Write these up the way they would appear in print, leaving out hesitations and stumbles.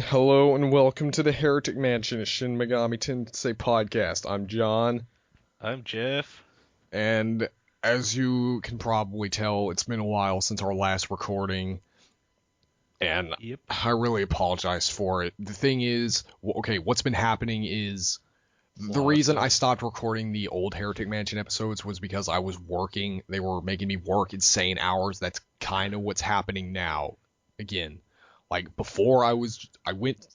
Hello and welcome to the Heretic Mansion, a Shin Megami Tensei podcast. I'm John, I'm Jeff. and as you can probably tell, it's been a while since our last recording, and Yep. I really apologize for it. The thing is, what's been happening is, the reason I stopped recording the old Heretic Mansion episodes was because I was working. They were making me work insane hours. That's kind of what's happening now, again. Like before I went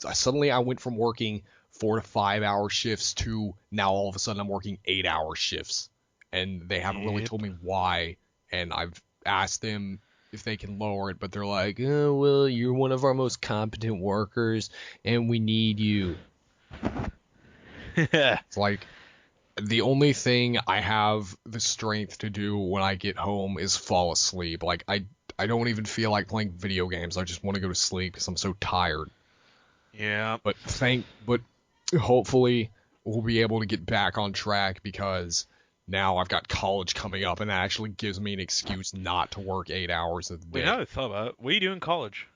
from working 4 to 5 hour shifts to now all of a sudden I'm working 8-hour shifts. And they haven't really told me why. And I've asked them if they can lower it, but they're like, oh, well, you're one of our most competent workers and we need you. It's like the only thing I have the strength to do when I get home is fall asleep. Like I don't even feel like playing video games. I just want to go to sleep because I'm so tired. Yeah. But hopefully we'll be able to get back on track because now I've got college coming up and that actually gives me an excuse not to work 8 hours a day. Wait, now I thought about it. What do you do in college?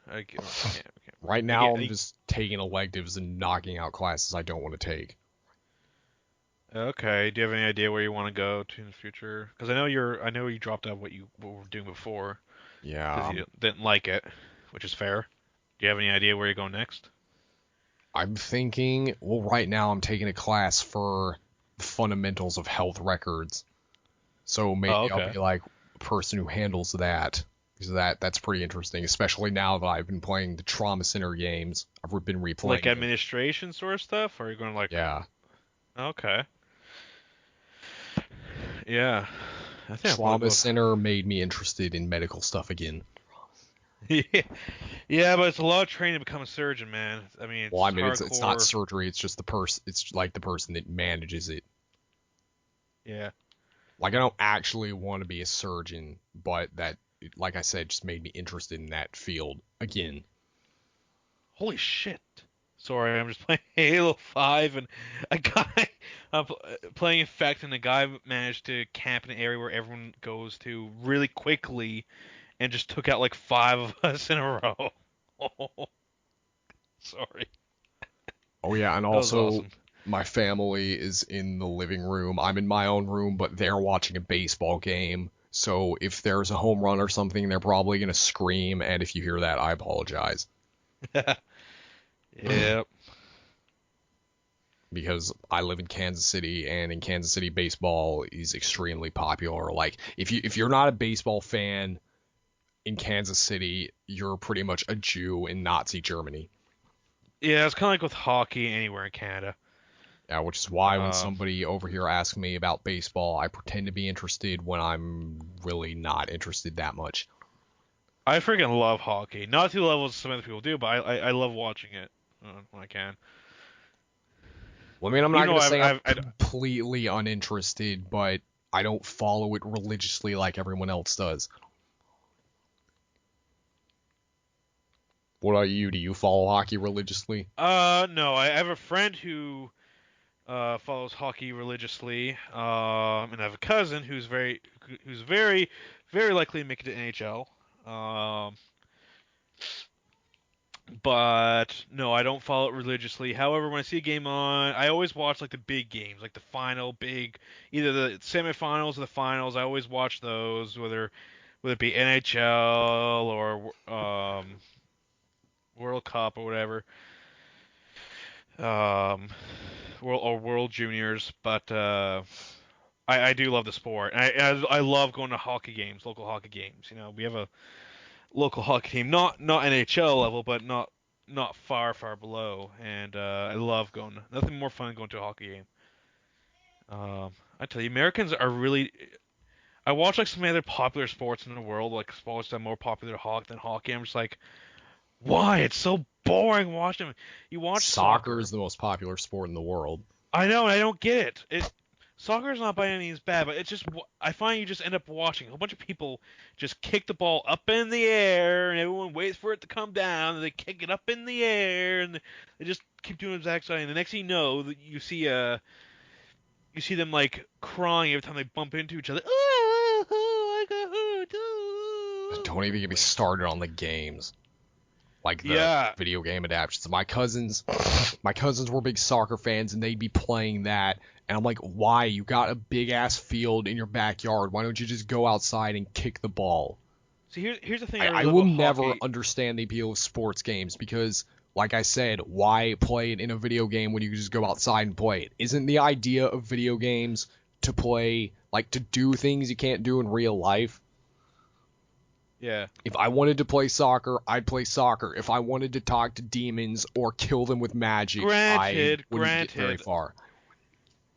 Right now I'm just taking electives and knocking out classes I don't want to take. Okay. Do you have any idea where you want to go to in the future? Because I know you dropped out of what you were doing before. Yeah. Because you didn't like it, which is fair. Do you have any idea where you're going next? I'm thinking, well, right now I'm taking a class for the fundamentals of health records. So maybe I'll be like a person who handles that. Because that's pretty interesting, especially now that I've been playing the Trauma Center games. I've been replaying Like administration sort of stuff? Or are you going like... Yeah. Okay. Yeah. I think Trauma Center made me interested in medical stuff again. Yeah, but it's a lot of training to become a surgeon, man. I mean, it's not surgery. It's just the person. It's like the person that manages it. Yeah. Like I don't actually want to be a surgeon, but that, like I said, just made me interested in that field again. Holy shit! Sorry, I'm just playing Halo 5, and a guy I'm playing Infect, and a guy managed to camp in an area where everyone goes to really quickly, and just took out like 5 of us in a row. Sorry. Oh yeah, and also my family is in the living room. I'm in my own room, but they're watching a baseball game. So if there's a home run or something, they're probably gonna scream, and if you hear that, I apologize. Yep. Because I live in Kansas City, and in Kansas City, baseball is extremely popular. Like, if you're not a baseball fan in Kansas City, you're pretty much a Jew in Nazi Germany. Yeah, it's kind of like with hockey anywhere in Canada. Yeah, which is why when somebody over here asks me about baseball, I pretend to be interested when I'm really not interested that much. I freaking love hockey. Not to the levels some other people do, but I love watching it when I can. Well, I mean, I'm not going to say I'm completely uninterested, but I don't follow it religiously like everyone else does. What about you? Do you follow hockey religiously? No. I have a friend who follows hockey religiously, and I have a cousin who's very, very likely to make it to NHL. But no, I don't follow it religiously. However, when I see a game on, I always watch like the big games, like the final big, either the semifinals or the finals. I always watch those, whether it be NHL or World Cup or whatever, World Juniors. But I do love the sport. I love going to hockey games, local hockey games. You know, we have a local hockey team, not NHL level, but not far below, and I love going. Nothing more fun than going to a hockey game. I tell you, Americans are really. I watch like some other popular sports in the world, like sports that are more popular than hockey. I'm just like, why? It's so boring watching them. You watch Soccer is the most popular sport in the world. I know, and I don't get it. Soccer is not by any means bad, but it's just I find you just end up watching a whole bunch of people just kick the ball up in the air, and everyone waits for it to come down, and they kick it up in the air, and they just keep doing the exact same. And the next thing you know, you see them like crying every time they bump into each other. Oh, I got hurt. Oh. Don't even get me started on the games. like the Yeah. video game adaptations. My cousins were big soccer fans, and they'd be playing that, and I'm like, why? You got a big ass field in your backyard. Why don't you just go outside and kick the ball? See, here's the thing I really will love about never hockey. understand the appeal of sports games because, like I said, why play it in a video game when you can just go outside and play it? Isn't the idea of video games to play, like, to do things you can't do in real life? Yeah. If I wanted to play soccer, I'd play soccer. If I wanted to talk to demons or kill them with magic, I wouldn't get very Granted, far.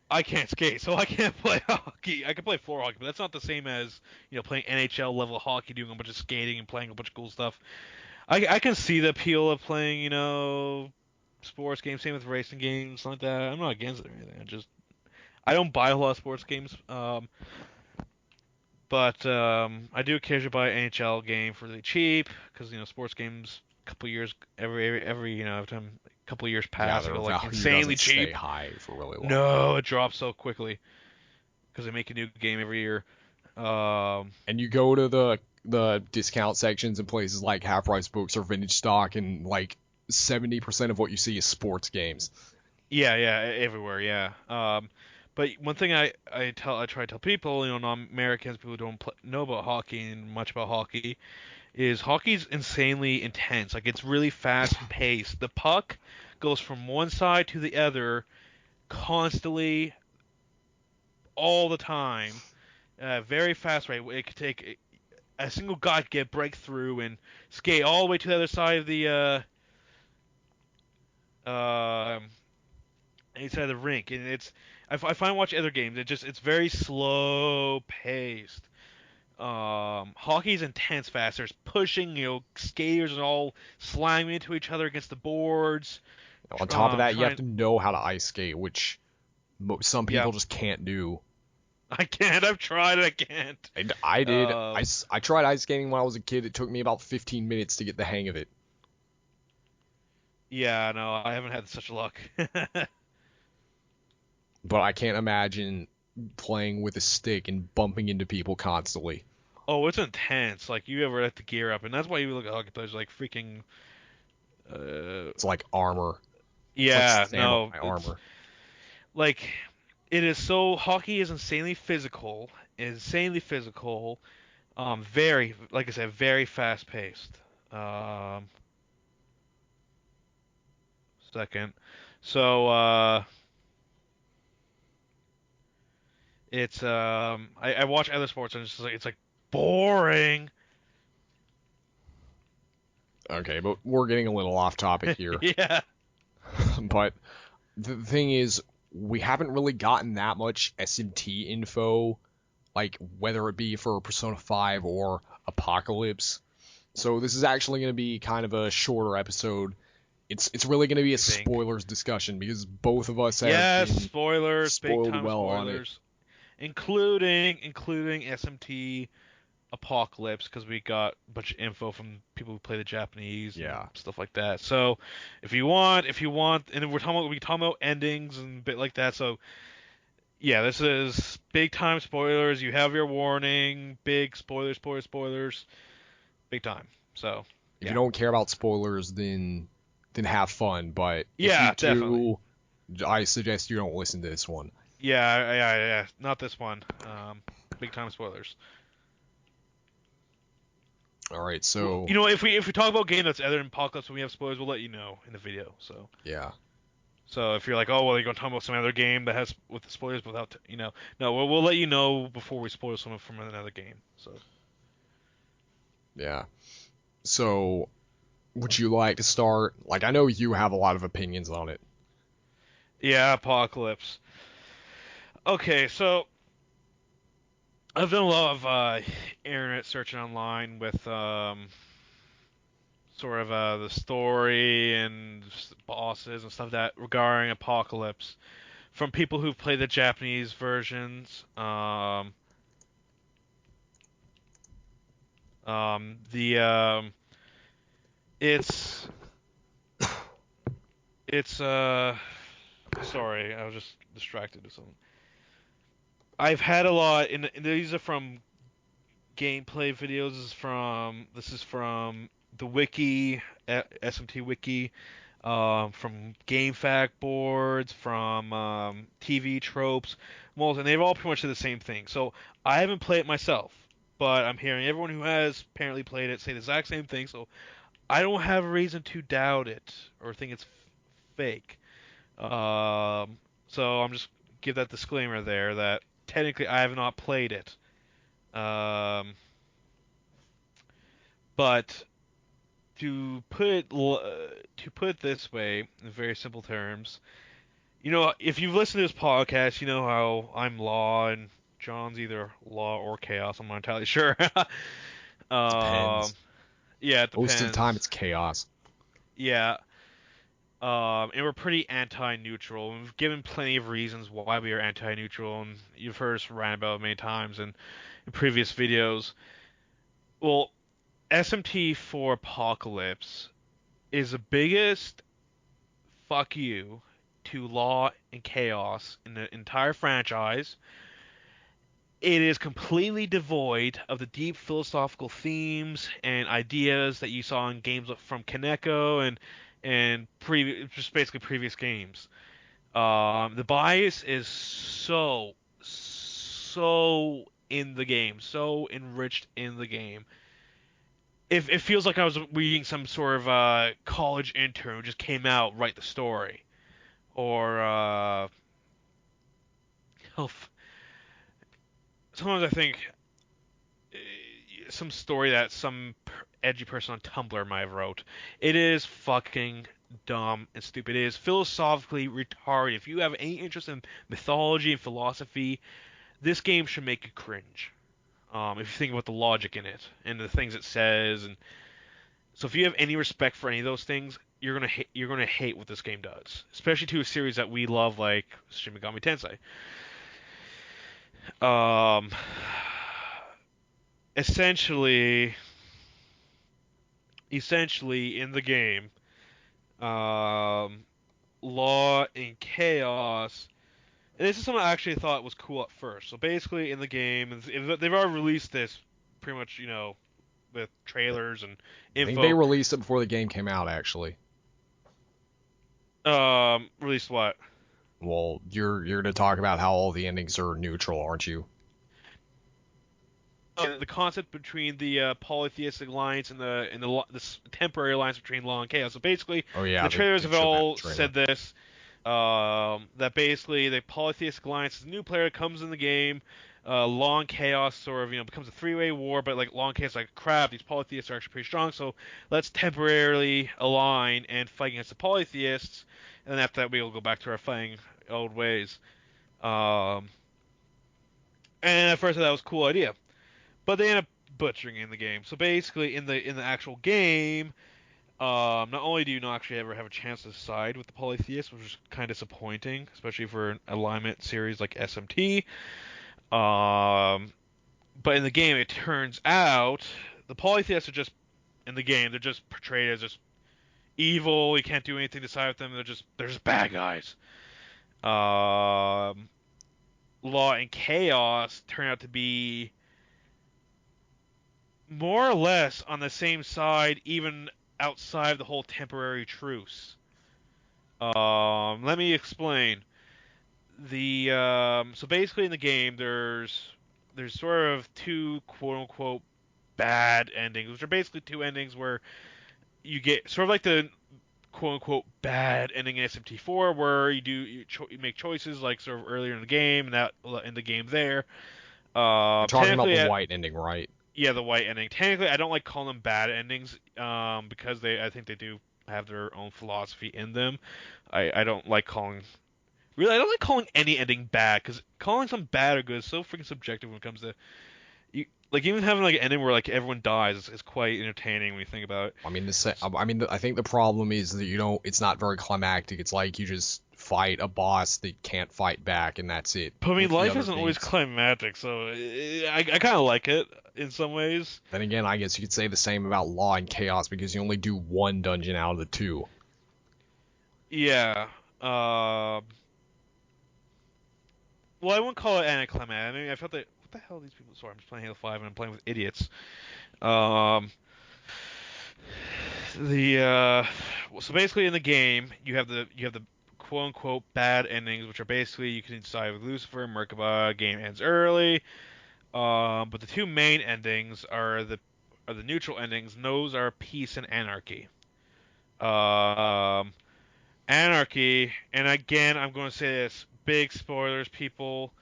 I can't skate, so I can't play hockey. I can play floor hockey, but that's not the same as playing NHL level hockey, doing a bunch of skating and playing a bunch of cool stuff. I can see the appeal of playing sports games, same with racing games like that. I'm not against it or anything. I don't buy a lot of sports games, but I do occasionally buy an NHL game for really cheap because sports games a couple years every time a couple years Yeah, pass, they their go like value insanely doesn't stay cheap. high for really long. No, it drops so quickly because they make a new game every year. And you go to the discount sections in places like Half Price Books or Vintage Stock, and like 70% of what you see is sports games. Yeah, everywhere, yeah. But one thing I try to tell people, non-Americans, people who don't know about hockey and much about hockey, is hockey's insanely intense. Like it's really fast paced. The puck goes from one side to the other constantly, all the time, very fast rate. It could take a single guy to get breakthrough and skate all the way to the other side of the inside the rink, and I find watching other games, it's very slow paced. Hockey's intense fast. There's pushing, skaters and all slamming into each other against the boards. On top of that, you have Trying, to know how to ice skate, which some yeah, people just can't do. I can't. I've tried. I can't. And I did. Uh, I tried ice skating when I was a kid. It took me about 15 minutes to get the hang of it. yeah, no, I haven't had such luck. But I can't imagine playing with a stick and bumping into people constantly. Oh, it's intense. Like you ever have to gear up, and that's why you look at hockey players like freaking. It's like armor. Yeah, It's like no, samurai it's armor. like it is so. Hockey is insanely physical. Insanely physical. Very, like I said, very fast paced. Um, second, so it's I watch other sports and it's like boring. Okay, but we're getting a little off topic here. Yeah. But the thing is, we haven't really gotten that much SMT info, like whether it be for Persona 5 or Apocalypse. So this is actually going to be kind of a shorter episode. It's really going to be a You think? spoilers discussion because both of us have Yes, been spoilers, big spoiled time well on it. spoilers, including SMT Apocalypse because we got a bunch of info from people who play the Japanese and Yeah. stuff like that. So if you want, and then we talking about endings and a bit like that. So yeah, this is big time spoilers. You have your warning. Big spoilers, big time. So If yeah, you don't care about spoilers, then have fun. But if you yeah, definitely. do, I suggest you don't listen to this one. Yeah. Not this one. Big time spoilers. All right, so If we talk about a game that's other than Apocalypse when we have spoilers, we'll let you know in the video. So yeah. if you're like, oh well, you're gonna talk about some other game that has with the spoilers without, no, we'll let you know before we spoil someone from another game. So Yeah. So, would you like to start? Like, I know you have a lot of opinions on it. yeah, Apocalypse. Okay, so I've done a lot of internet searching online with sort of the story and bosses and stuff that regarding Apocalypse from people who've played the Japanese versions. The it's sorry, I was just distracted with something. I've had a lot, and these are from gameplay videos. This is from the wiki, SMT wiki, from game fact boards, from TV tropes, and they've all pretty much said the same thing. So I haven't played it myself, but I'm hearing everyone who has apparently played it say the exact same thing. So I don't have a reason to doubt it or think it's fake. Um, so I'm just give that disclaimer there that technically I have not played it. Um, but to put it this way, in very simple terms, if you've listened to this podcast, you know how I'm law and John's either law or chaos. I'm not entirely sure. um, Depends. yeah, it Most of the time, depends. it's chaos. Yeah. And we're pretty anti-neutral. We've given plenty of reasons why we are anti-neutral, and you've heard us rant about it many times in previous videos. Well, SMT for Apocalypse is the biggest fuck you to Law and Chaos in the entire franchise. It is completely devoid of the deep philosophical themes and ideas that you saw in games from Kaneko just basically previous games. The bias is so in the game, so enriched in the game. It feels like I was reading some sort of college intern who just came out write the story, or sometimes I think uh, some story that some edgy person on Tumblr might have wrote. It is fucking dumb and stupid. It is philosophically retarded. If you have any interest in mythology and philosophy, this game should make you cringe. If you think about the logic in it and the things it says, and so if you have any respect for any of those things, you're gonna hate what this game does, especially to a series that we love like Shin Megami Tensei. Um, essentially, in the game, um, Law and Chaos. And this is something I actually thought was cool at first. So basically, in the game, and they've already released this pretty much, with trailers and I think they info. released it before the game came out, actually. Released what? Well, you're going to talk about how all the endings are neutral, aren't you? The concept between the polytheistic alliance and this temporary alliance between Law and Chaos. So basically, Oh yeah, the trailers they have showed that in all the trailer. said this. That basically the polytheistic alliance is a new player comes in the game. Law and Chaos sort of becomes a three-way war, but like Law and Chaos like crap. These polytheists are actually pretty strong, so let's temporarily align and fight against the polytheists, and then after that we'll go back to our fighting old ways. Um, and at first I thought that was a cool idea. But they end up butchering in the game. So basically, in the actual game, not only do you not actually ever have a chance to side with the polytheists, which is kind of disappointing, especially for an alignment series like SMT. But in the game, it turns out the polytheists are just in the game. They're just portrayed as just evil. You can't do anything to side with them. They're just bad guys. Um, Law and Chaos turn out to be more or less on the same side, even outside the whole temporary truce. Let me explain. So basically in the game, there's sort of two quote unquote bad endings, which are basically two endings where you get sort of like the quote unquote bad ending in SMT4, where you make choices like sort of earlier in the game and that in the game there. You're talking about Technically, the white ending, right? yeah, the white ending. Technically, I don't like calling them bad endings, because I think they do have their own philosophy in them. I don't like calling, really, I don't like calling any ending bad, because calling some bad or good is so freaking subjective when it comes to you. Like even having like an ending where like everyone dies is quite entertaining when you think about it. I mean, I think the problem is that it's not very climactic. It's like you just fight a boss that can't fight back, and that's it. But I mean, With the life other isn't always things, climactic, so I kind of like it in some ways. then again, I guess you could say the same about Law and Chaos because you only do one dungeon out of the two. Yeah. Um. Well, I wouldn't call it anticlimactic. I mean, I felt that. What the hell are these people? Sorry, I'm just playing Halo 5 and I'm playing with idiots. Um, So basically in the game you have the quote unquote bad endings, which are basically you can side with Lucifer, Merkaba, game ends early. But the two main endings are the neutral endings, and those are peace and anarchy. Um, Anarchy, and again I'm going to say this: big spoilers, people.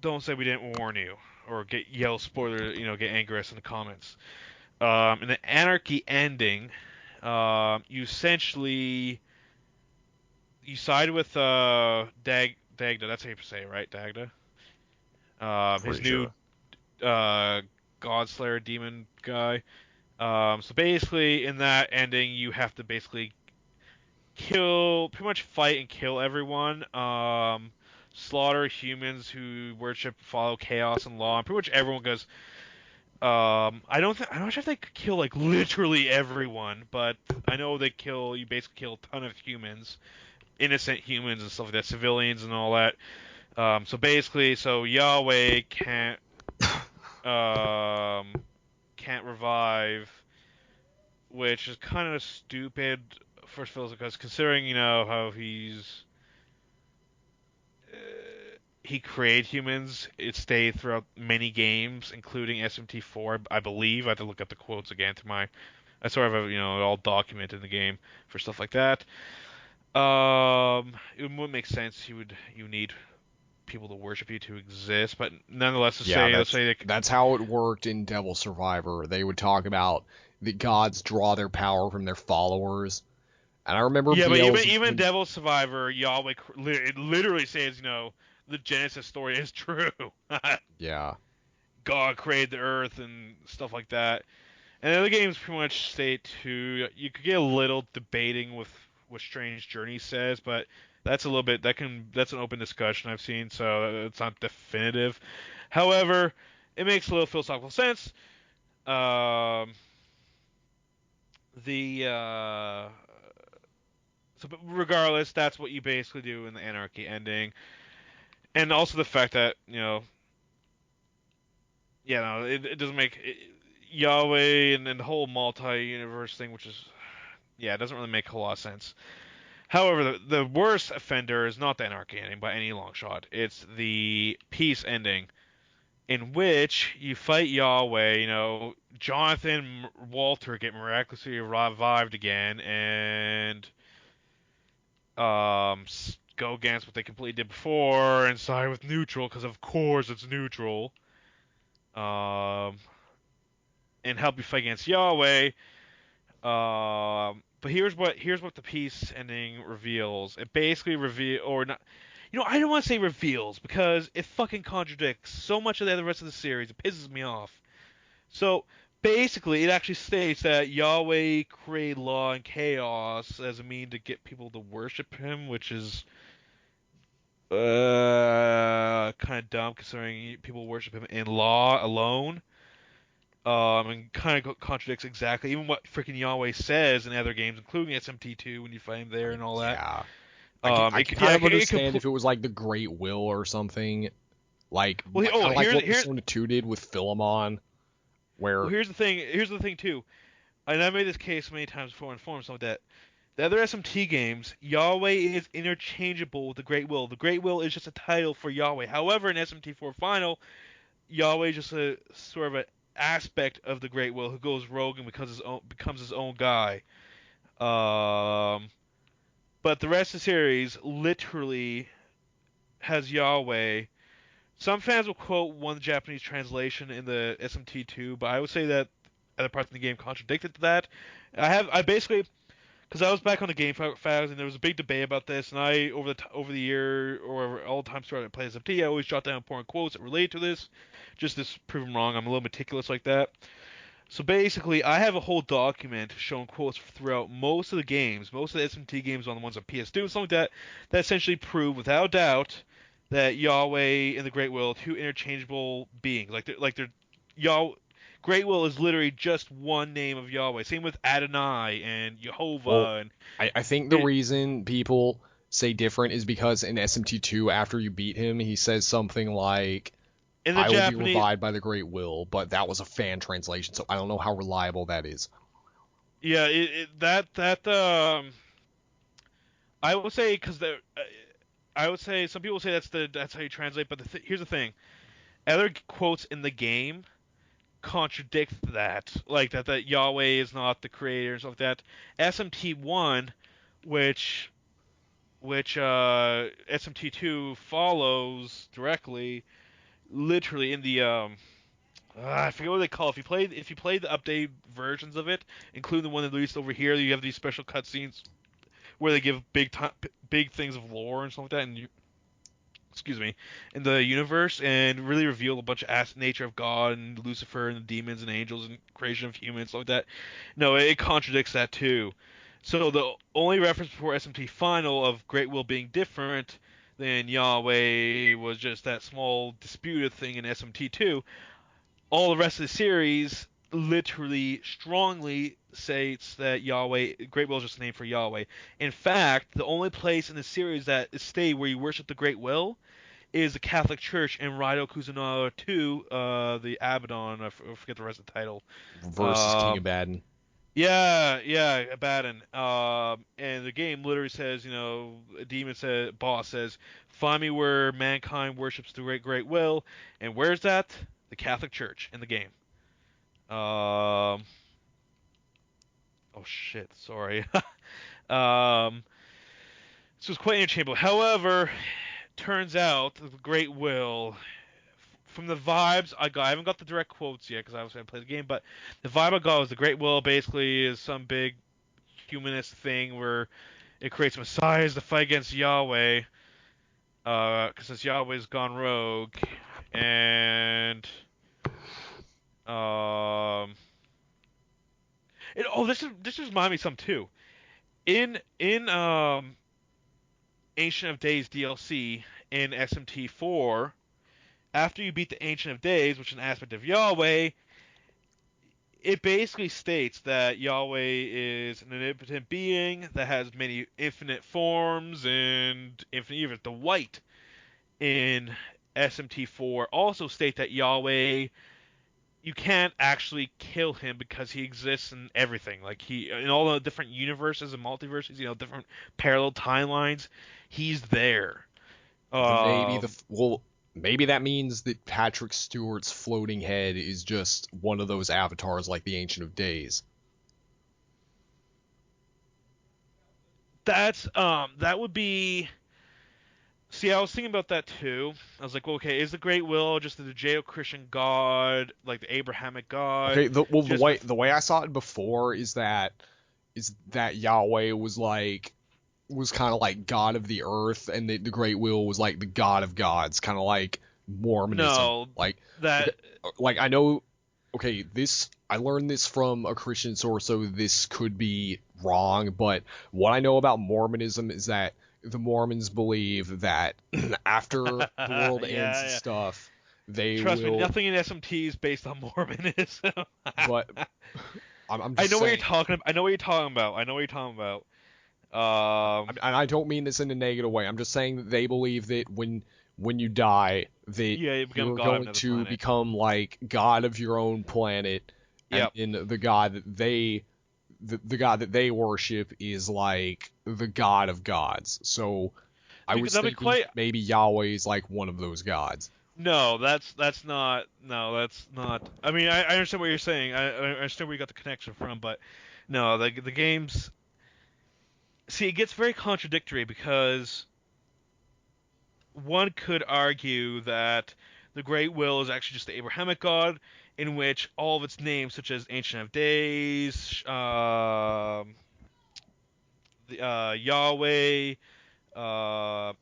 Don't say we didn't warn you, or get yell spoiler, get angry at us in the comments. In the anarchy ending, you essentially you side with Dagda. That's how you say it, right? Dagda. His Pretty new sure. God demon guy. So basically, in that ending, you have to basically pretty much fight and kill everyone. Slaughter humans who worship, follow chaos and law, and pretty much everyone goes. I'm not sure if they could kill like literally everyone, but I know you basically kill a ton of humans, innocent humans and stuff like that, civilians and all that. So Yahweh um, can't revive, which is kind of stupid for Phil because considering how he created humans, it stayed throughout many games, including SMT4, I believe. I have to look up the quotes again to my. I sort of all documented in the game for stuff like that. It would make sense. You need people to worship you to exist, but nonetheless, Yeah, let's say that's how it worked in Devil Survivor. They would talk about the gods draw their power from their followers. And I remember yeah, but even BL's even Devil Survivor, Yahweh it literally says the Genesis story is true. yeah. God created the earth and stuff like that. And the other games pretty much state too. You could get a little debating with what Strange Journey says, but that's a little bit that's an open discussion I've seen, so it's not definitive. However, it makes a little philosophical sense. Um, the but regardless, that's what you basically do in the Anarchy ending, and also the fact that no, it doesn't make Yahweh and then the whole multi-universe thing, which is it doesn't really make a whole lot of sense. However, the worst offender is not the Anarchy ending by any long shot. It's the peace ending, in which you fight Yahweh. Jonathan Walter get miraculously revived again, and go against what they completely did before and side with neutral because of course it's neutral. Um, and help you fight against Yahweh. But here's what the peace ending reveals. It basically reveal or not. I don't want to say reveals because it fucking contradicts so much of the rest of the series. It pisses me off. So basically, it actually states that Yahweh created law and chaos as a mean to get people to worship Him, which is kind of dumb considering people worship Him in law alone. And kind of contradicts exactly even what freaking Yahweh says in other games, including SMT2 when you find him I there mean, and all that. yeah. I can kind of understand if it was like the Great Will or something, well, kind of like what here's Persona 2 did with Philemon, well, where here's the thing. Here's the thing too. And I made this case many times before in forums like that. The other SMT games, Yahweh is interchangeable with the Great Will. The Great Will is just a title for Yahweh. However, in SMT4 Final, Yahweh is just a sort of an aspect of the Great Will who goes rogue and becomes his own guy. Um, but the rest of the series literally has Yahweh. Some fans will quote one Japanese translation in the SMT2, but I would say that other parts of the game contradicted that. I basically because I was back on the game files and there was a big debate about this, and I over the year or all the time started to play SMT, I always jot down important quotes that relate to this, just to prove them wrong. I'm a little meticulous like that. So basically, I have a whole document showing quotes throughout most of the games, most of the SMT games on the ones on PS2 and something like that, that essentially prove without doubt that Yahweh and the Great Will are two interchangeable beings. They're Yah. Great Will is literally just one name of Yahweh. Same with Adonai and well, Jehovah and I think the it, reason people say different is because in SMT2, after you beat him, he says something like in the I will be Japanese, revived by the Great Will, but that was a fan translation, so I don't know how reliable that is. yeah, I would say because I would say some people say that's how you translate, but here's the thing: other quotes in the game contradict that, like that Yahweh is not the creator and stuff like that. SMT1, which SMT2 follows directly, literally in the I forget what they call it. If you played the updated versions of it, including the one that released over here, you have these special cutscenes where they give big things of lore and stuff like that, and excuse me, in the universe, and really reveal a bunch of nature of God and Lucifer and the demons and angels and creation of humans, stuff like that. No, it contradicts that too. So the only reference before SMT Final of Great Will being different than Yahweh was just that small disputed thing in SMT2. All the rest of the series literally strongly states that Yahweh, Great Will is just a name for Yahweh. In fact, the only place in the series that is stated where you worship the Great Will is the Catholic Church in Raido Kuzunoha 2, the Abaddon. I forget the rest of the title. Versus King Abaddon. Yeah, Abaddon. And the game literally says, a demon boss says, "Find me where mankind worships the Great Will," and where's that? The Catholic Church in the game. Oh shit, sorry. This was quite interchangeable. However, turns out the Great Will, from the vibes I got, I haven't got the direct quotes yet because I was going to play the game, but the vibe I got was the Great Will basically is some big humanist thing where it creates messiahs to fight against Yahweh, since Yahweh's gone rogue, and this reminds me of something too. In Ancient of Days DLC in SMT4, after you beat the Ancient of Days, which is an aspect of Yahweh, it basically states that Yahweh is an omnipotent being that has many infinite forms and infinite evils. The White in SMT4 also state that Yahweh, you can't actually kill him because he exists in everything. Like he in all the different universes and multiverses, different parallel timelines, he's there. Then maybe that means that Patrick Stewart's floating head is just one of those avatars like the Ancient of Days. That would be. See, I was thinking about that too. I was like, well, okay, is the Great Will just the Judeo-Christian God, like the Abrahamic God? Okay, the way I saw it before is that Yahweh was kind of like God of the earth, and the Great Will was like the God of gods, kind of like Mormonism. No, I know. Okay, I learned this from a Christian source, so this could be wrong. But what I know about Mormonism is that the Mormons believe that after the world ends and stuff, they Trust will. me, nothing in SMT is based on Mormonism. But I'm just I know saying, what you're talking about. I know what you're talking about. and I don't mean this in a negative way. I'm just saying that they believe that when you die, that you become you're God of going another to planet. become like God of your own planet, and Yep. the God that they worship is like the God of gods. So I was thinking maybe Yahweh is like one of those gods. No, that's not. No, that's not. I mean, I understand what you're saying. I understand where you got the connection from, but no, the games. See, it gets very contradictory because one could argue that the Great Will is actually just the Abrahamic God, in which all of its names, such as Ancient of Days, Yahweh,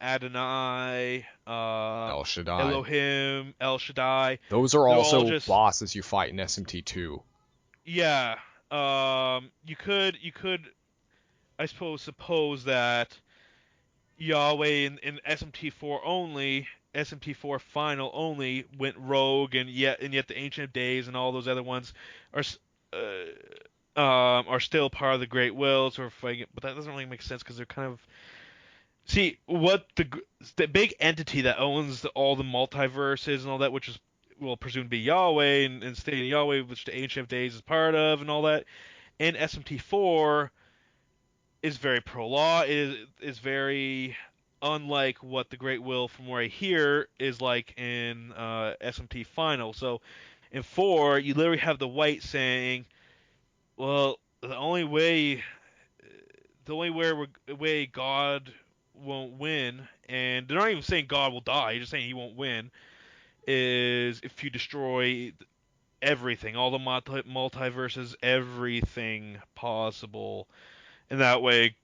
Adonai, El Shaddai. Elohim, El Shaddai. Those are They're also all just bosses you fight in SMT2. yeah. You could I suppose that Yahweh in SMT4 only, SMT4 Final only went rogue, and yet the Ancient of Days and all those other ones are are still part of the Great Will, sort of fighting it, but that doesn't really make sense because they're kind of see what the big entity that owns all the multiverses and all that, which is will presume to be Yahweh and stating Yahweh, which the Ancient of Days is part of, and all that. And SMT4 is very pro-law. Is very unlike what the Great Will, from where I hear, is like in SMT Final. So in 4, you literally have the White saying, "Well, the only way God won't win, and they're not even saying God will die. They're just saying He won't win, is if you destroy everything, all the multiverses, everything possible, and that way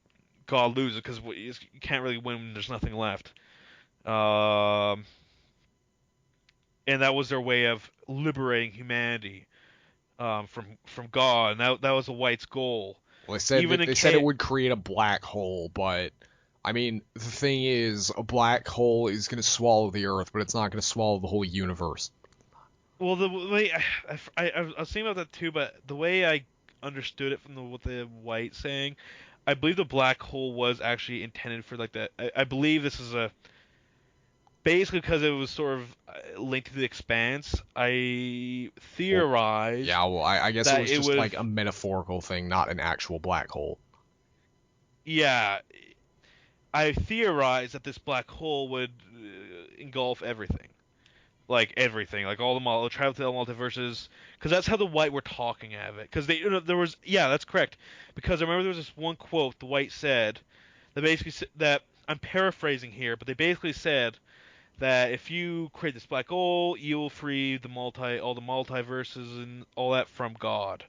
God loses because you can't really win when there's nothing left." Um, and that was their way of liberating humanity from God, and that was the White's goal. Well, they said Even that in they said it would create a black hole, but I mean, the thing is, a black hole is going to swallow the Earth, but it's not going to swallow the whole universe. well, the way I was thinking about that too, but the way I understood it from what the White saying, I believe the black hole was actually intended for like that. I believe this is a basically because it was sort of linked to the Expanse. I Well, theorized yeah, well, I guess it that was it just would like have, a metaphorical thing, not an actual black hole. yeah, I theorized that this black hole would engulf everything. Like everything, like all the travel to the multiverses, because that's how the White were talking of it. Because there was, yeah, that's correct. Because I remember there was this one quote the White said that basically that I'm paraphrasing here, but they basically said that if you create this black hole, you will free all the multiverses and all that from God.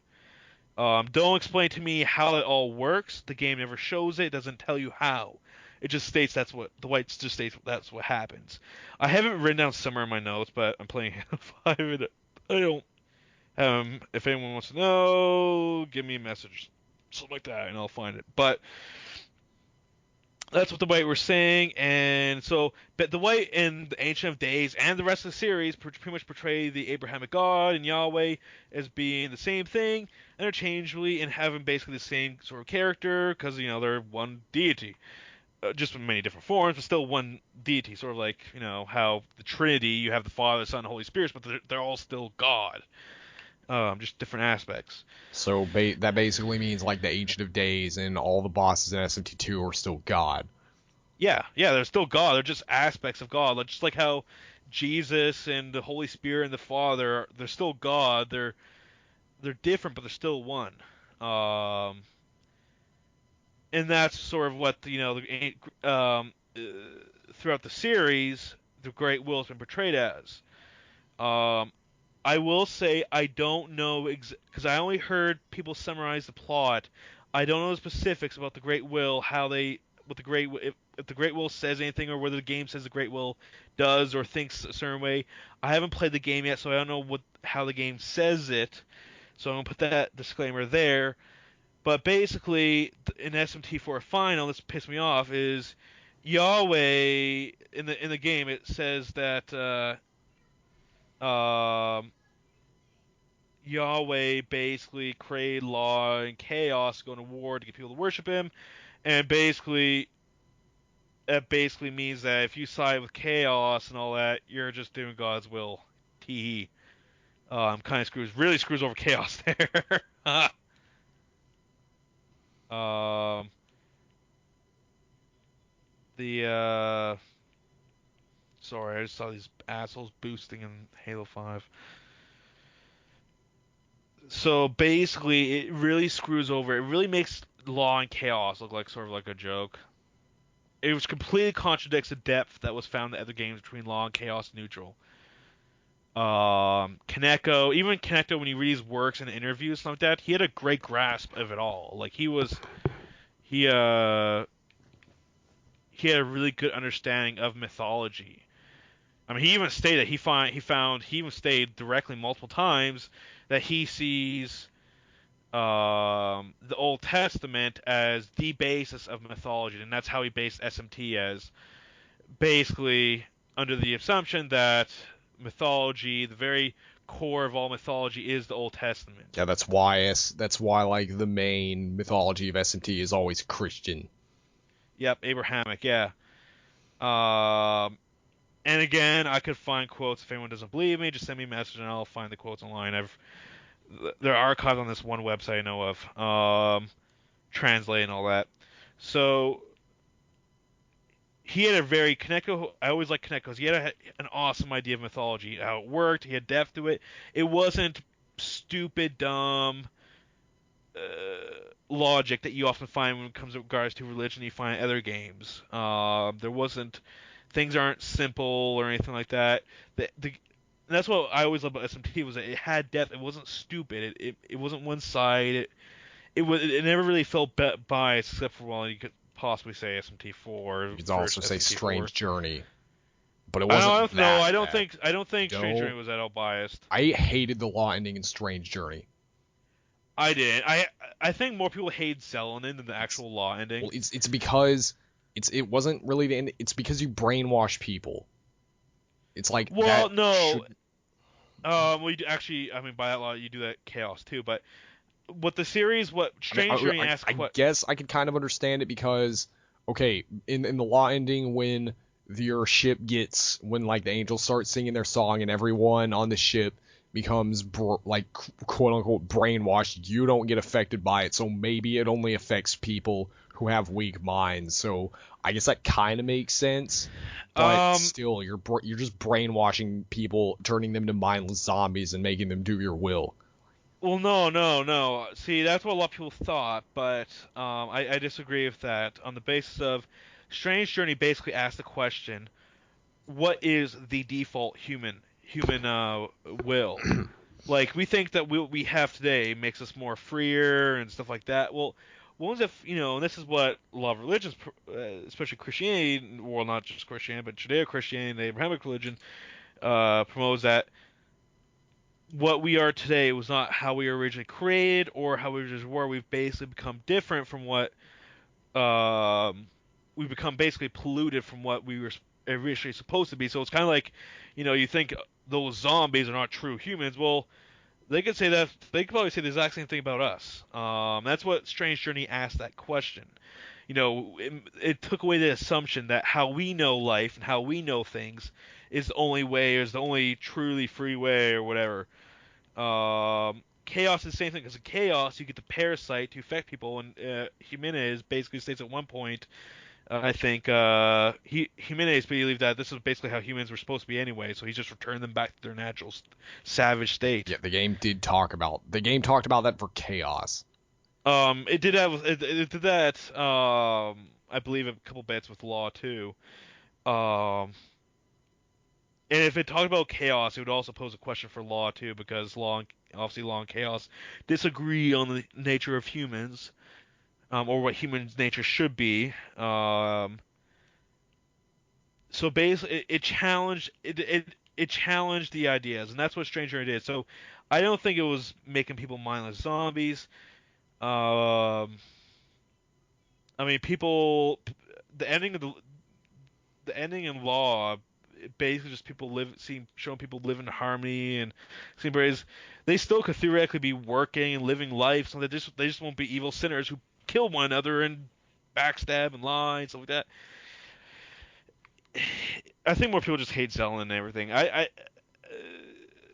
Don't explain to me how it all works. The game never shows it. It doesn't tell you how. It just states that's what the Whites just states that's what happens. I haven't written down somewhere in my notes, but I'm playing Halo 5. And I don't. If anyone wants to know, give me a message, something like that, and I'll find it. But that's what the White were saying, and so, but the White and the Ancient of Days and the rest of the series pretty much portray the Abrahamic God and Yahweh as being the same thing, interchangeably, and having basically the same sort of character, because they're one deity, just in many different forms, but still one deity. Sort of like how the Trinity, you have the Father, Son, and Holy Spirit, but they're all still God, just different aspects. So that basically means like the Ancient of Days and all the bosses in SMT2 are still God. Yeah, they're still God. They're just aspects of God. Just like how Jesus and the Holy Spirit and the Father, they're still God. They're different, but they're still one. Um, and that's sort of what throughout the series, the Great Will has been portrayed as. Um, I will say I don't know because I only heard people summarize the plot. I don't know the specifics about the Great Will, how they what the Great if the Great Will says anything, or whether the game says the Great Will does or thinks a certain way. I haven't played the game yet, so I don't know how the game says it. So I'm gonna put that disclaimer there. But basically, in SMT4 Final, this pissed me off is Yahweh in the game. It says that Yahweh basically created law and chaos, going to war to get people to worship him, and basically that basically means that if you side with chaos and all that, you're just doing God's will. Tee. Kind of really screws over chaos there. um, the sorry, I just saw these assholes boosting in Halo 5. So basically, it really screws over. It really makes law and chaos look like sort of like a joke. It was completely contradicts the depth that was found in the other games between law and chaos neutral. Even Kaneko, when you read his works and interviews and like that, he had a great grasp of it all. Like he he had a really good understanding of mythology. I mean, he even stated he even stated directly multiple times that he sees the Old Testament as the basis of mythology, and that's how he based SMT as basically under the assumption that mythology, the very core of all mythology, is the Old Testament. Yeah, that's why like the main mythology of SMT is always Christian. Yep, Abrahamic, yeah. Um, And again, I could find quotes. If anyone doesn't believe me, just send me a message and I'll find the quotes online. They're archived on this one website I know of, translate and all that. So he had a very Kaneko. I always like Kaneko. He had an awesome idea of mythology, how it worked. He had depth to it. It wasn't stupid, dumb logic that you often find when it comes to regards to religion. You find in other games. There wasn't things aren't simple or anything like that. And that's what I always love about SMT was that it had depth. It wasn't stupid. It wasn't one side. It never really felt biased except for, well, you could possibly say SMT4. You could also say SMT4. Strange Journey, but it I wasn't don't that know. bad. I don't think Strange No, Journey was at all biased. I hated the law ending in Strange Journey. I did. I think more people hate Zelenin than the actual law ending. Well, it's because it wasn't really the end. It's because you brainwash people. It's like Well, that no. should... Well, you do, actually, I mean, by that law, you do that chaos too. But what the series, what Strange Journey asks, I guess I could kind of understand it because, okay, in the law ending when your ship gets, when like the angels start singing their song and everyone on the ship becomes like quote unquote brainwashed, you don't get affected by it, so maybe it only affects people who have weak minds. So I guess that kind of makes sense. But still, you're just brainwashing people, turning them to mindless zombies and making them do your will. Well, no. See, that's what a lot of people thought, but I disagree with that on the basis of Strange Journey basically asked the question, what is the default human will? Like, we think that what we have today makes us more freer and stuff like that. Well, what was if, and this is what a lot of religions, especially Christianity, well, not just Christianity, but Judeo-Christianity and the Abrahamic religion, promotes that what we are today was not how we were originally created or how we just were. We've basically become different from what we've become basically polluted from what we were originally supposed to be. So it's kind of like, you think those zombies are not true humans. Well, they could say that. They could probably say the exact same thing about us. That's what Strange Journey asked that question. It took away the assumption that how we know life and how we know things is the only way, is the only truly free way, or whatever. Chaos is the same thing, because in chaos you get the parasite to affect people, and Jimenez basically states at one point, I think Jimenez believed that this is basically how humans were supposed to be anyway, so he's just returned them back to their natural savage state. Yeah, the game talked about that for chaos. It did that. I believe a couple bits with Law too. Um, and if it talked about chaos, it would also pose a question for Law too, because obviously Law and Chaos disagree on the nature of humans, or what human nature should be. So basically, it challenged the ideas, and that's what Stranger did. So I don't think it was making people mindless zombies. I mean, the ending of the ending in Law, basically just showing people live in harmony and seeing ways they still could theoretically be working and living life, so they just won't be evil sinners who kill one another and backstab and lie and stuff like that. I think more people just hate Zelen and everything. I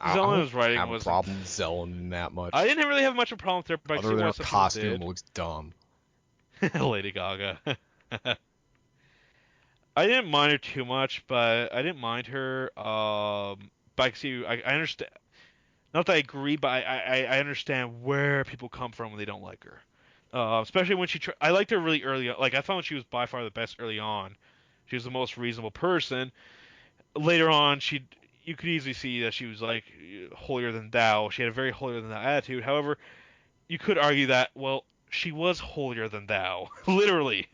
Zelen's don't writing have a wasn't. problem with Zelen that much. I didn't really have much of a problem with her, but I Other see than why her some people costume did. looks dumb. Lady Gaga. I didn't mind her too much, but I didn't mind her. But I see, I understand. Not that I agree, but I understand where people come from when they don't like her. Especially when I liked her really early on. Like, I found she was by far the best early on. She was the most reasonable person. Later on, you could easily see that she was like holier than thou. She had a very holier than thou attitude. However, you could argue that, well, she was holier than thou, literally.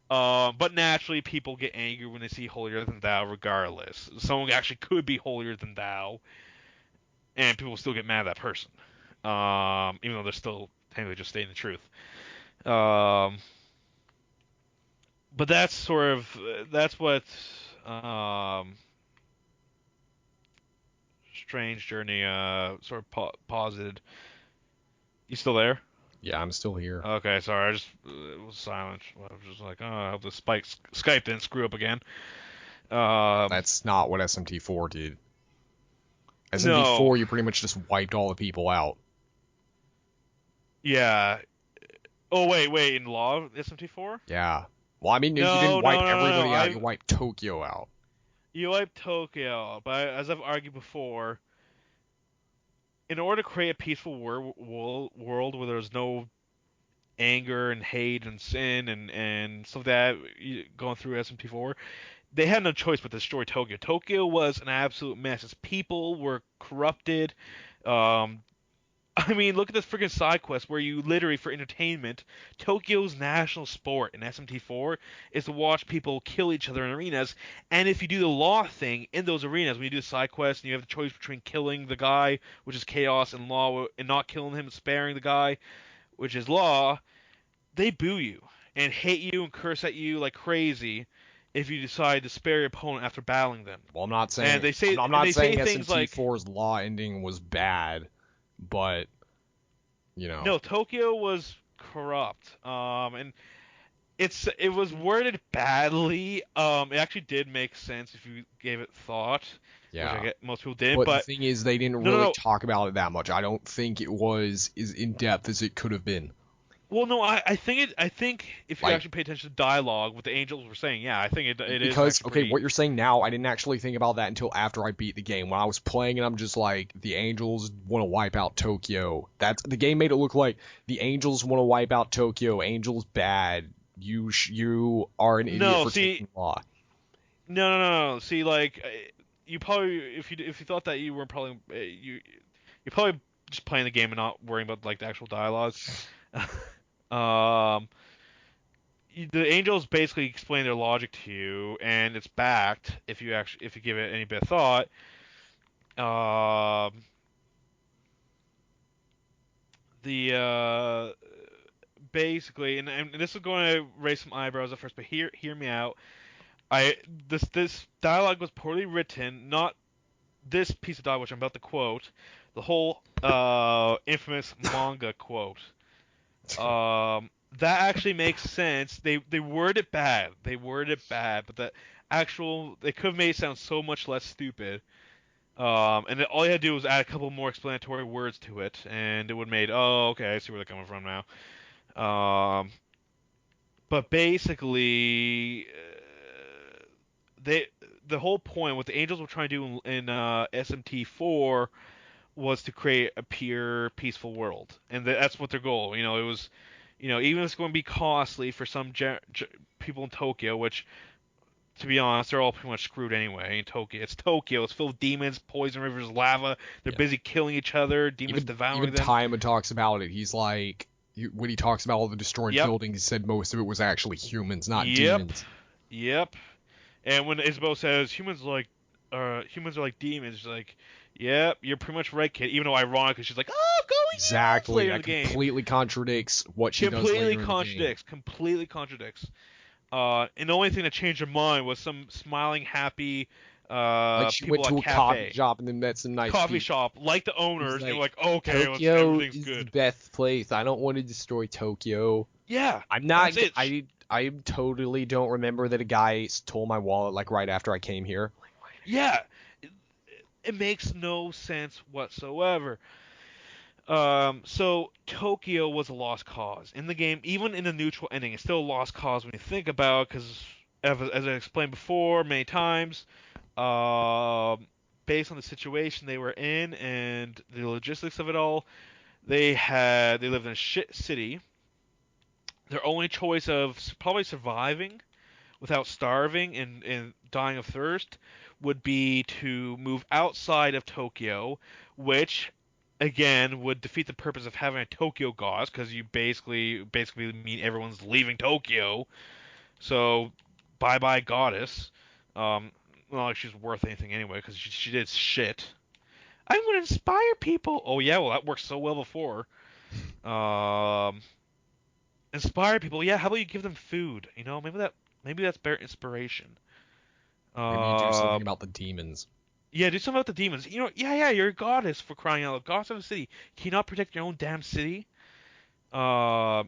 But naturally, people get angry when they see holier than thou, regardless. Someone actually could be holier than thou, and people still get mad at that person, even though they're still technically just stating the truth. But that's what Strange Journey sort of posited. You still there? Yeah, I'm still here. Okay, sorry, I just it was silent. I was just like, oh, I hope the Skype didn't screw up again. That's not what SMT4 did. No, SMT4, you pretty much just wiped all the people out. yeah. Oh wait, in Law SMT4? Yeah. Well, I mean, you didn't No, wipe no, no, no, no. everybody out. You wiped Tokyo out. You wiped Tokyo, but as I've argued before, in order to create a peaceful world where there's no anger and hate and sin and stuff that going through SMT4, they had no choice but to destroy Tokyo. Tokyo was an absolute mess. Its people were corrupted. Um, I mean, look at this freaking side quest where you literally, for entertainment, Tokyo's national sport in SMT4 is to watch people kill each other in arenas. And if you do the law thing in those arenas, when you do the side quest and you have the choice between killing the guy, which is chaos, and law, and not killing him and sparing the guy, which is law, they boo you and hate you and curse at you like crazy if you decide to spare your opponent after battling them. Well, I'm not saying And they say I'm not saying things like, SMT4's law ending was bad, but you know. no, Tokyo was corrupt. And it was worded badly. It actually did make sense if you gave it thought, which I Yeah. get most people did. But the But thing is, they didn't no, no, really no. talk about it that much. I don't think it was as in depth as it could have been. Well, no, I think if you Like, actually pay attention to dialogue, what the angels were saying, yeah, I think it is because actually okay, pretty... what you're saying now, I didn't actually think about that until after I beat the game. When I was playing it, I'm just like, the angels want to wipe out Tokyo. The game made it look like the angels want to wipe out Tokyo. Angels bad. You are an idiot No, for see, taking law. no. See, like, you probably if you thought that you were probably you're probably just playing the game and not worrying about like the actual dialogue. um, the angels basically explain their logic to you, and it's backed if you give it any bit of thought. Um, the basically, and this is going to raise some eyebrows at first, but hear me out. This dialogue was poorly written, not this piece of dialogue which I'm about to quote, the whole infamous manga quote. That actually makes sense. They word it bad. But the actual they could have made it sound so much less stupid. And all you had to do was add a couple more explanatory words to it, and it would have made, oh, okay, I see where they're coming from now. But basically, they the whole point, what the Angels were trying to do in SMT4 was to create a pure, peaceful world, and that's what their goal. It was, even if it's going to be costly for some people in Tokyo, which, to be honest, they're all pretty much screwed anyway. In Tokyo, it's Tokyo. It's filled with demons, poison rivers, lava. They're Yeah. busy killing each other. Demons devouring them. Even talks about it. He's like, when he talks about all the destroyed Yep. buildings, he said most of it was actually humans, not Yep. demons. Yep. And when Isabel says humans are like demons, she's like, yep, you're pretty much right, kid. Even though ironically, she's like, oh, going Exactly. later That in the game. completely contradicts what she does later in the game. Completely contradicts. And the only thing that changed her mind was some smiling, happy Like she people went to at a cafe. coffee shop and then met some nice Coffee people. shop, like the owners, Like, and were like, okay, Tokyo everything's is good. the best place. I don't want to destroy Tokyo. Yeah, I'm not. that's it. I totally don't remember that a guy stole my wallet like right after I came here. Yeah, it makes no sense whatsoever. So Tokyo was a lost cause in the game, even in the neutral ending. It's still a lost cause when you think about it, because as I explained before many times, based on the situation they were in and the logistics of it all, they lived in a shit city. Their only choice of probably surviving without starving and dying of thirst would be to move outside of Tokyo, which again would defeat the purpose of having a Tokyo goddess, because you basically mean everyone's leaving Tokyo. So bye bye goddess. Not like she's worth anything anyway, because she did shit. I'm gonna inspire people. Oh yeah, well that worked so well before. Um, inspire people. Yeah, how about you give them food? Maybe that's better inspiration. Maybe you do something Um, about the demons. yeah, do something about the demons. Yeah, you're a goddess, for crying out loud. Goddess of the city. Can you not protect your own damn city? you're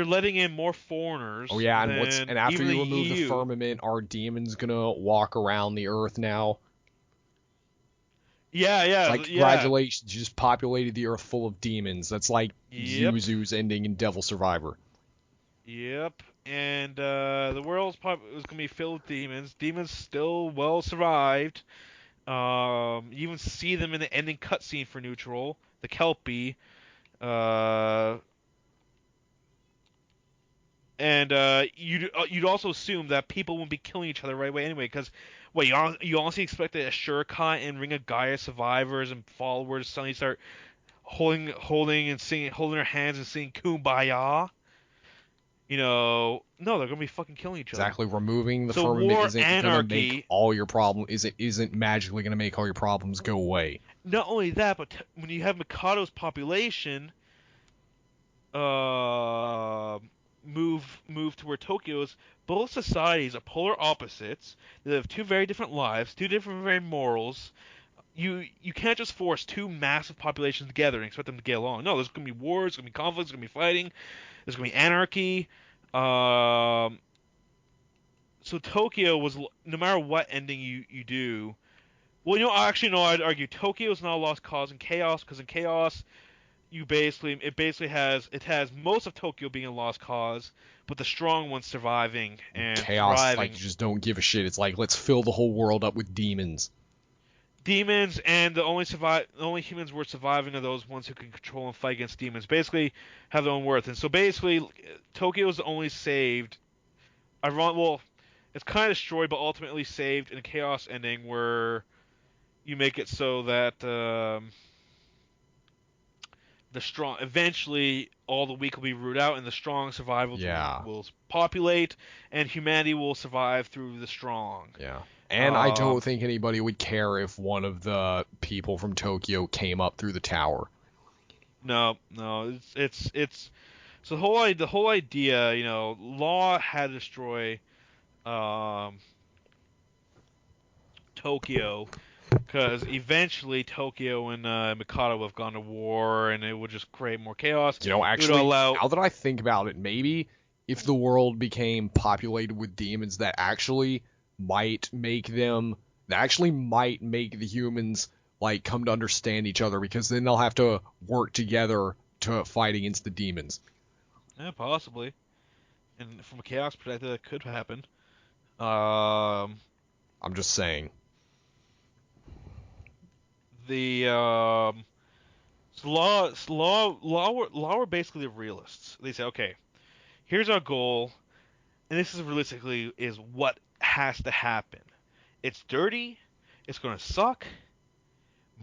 letting in more Oh foreigners yeah, than and after even the you remove the EU. firmament, are demons gonna walk around the earth now? Yeah, yeah, Like, yeah. congratulations, you just populated the earth full of demons. That's like Yep. Yuzu's ending in Devil Survivor. Yep. And the world's is gonna be filled with demons. Demons still well survived. You even see them in the ending cutscene for Neutral, the Kelpie. Uh, and you'd also assume that people wouldn't be killing each other right away anyway, because what you honestly expect that a Shurikai and Ring of Gaia survivors and followers suddenly start holding their hands and singing Kumbaya? No, they're gonna be fucking killing each other. Exactly, removing the So firmament war isn't gonna make anarchy. all your problem isn't magically gonna make all your problems go away. Not only that, but when you have Mikado's population uh, move to where Tokyo is, both societies are polar opposites. They have two very different lives, two different very morals. You can't just force two massive populations together and expect them to get along. No, there's gonna be wars, there's gonna be conflicts, there's gonna be fighting, there's gonna be anarchy. Um, so Tokyo was, no matter what ending you do. Well, actually, no. I'd argue Tokyo is not a lost cause in Chaos, because in Chaos it has most of Tokyo being a lost cause, but the strong ones surviving and Chaos, like, thriving. you just don't give a shit. It's like, let's fill the whole world up with demons. Demons, and the only humans worth surviving are those ones who can control and fight against demons. Basically, have their own worth. And so basically, Tokyo's only saved. Well, it's kind of destroyed, but ultimately saved in a chaos ending where you make it so that the strong eventually all the weak will be rooted out and the strong survivals Yeah, will populate and humanity will survive through the strong. yeah. And I don't um think anybody would care if one of the people from Tokyo came up through the tower. no, it's so the whole idea, law had to destroy um Tokyo, because eventually Tokyo and Mikado would have gone to war and it would just create more chaos. It would Actually, allow. now that I think about it, maybe if the world became populated with demons, that actually might make the humans like come to understand each other, because then they'll have to work together to fight against the demons. Yeah, possibly. And from a chaos perspective, that could happen. Um, I'm just saying. the so law were basically the realists. They say, okay, here's our goal, and this is realistically is what has to happen. It's dirty. It's gonna suck.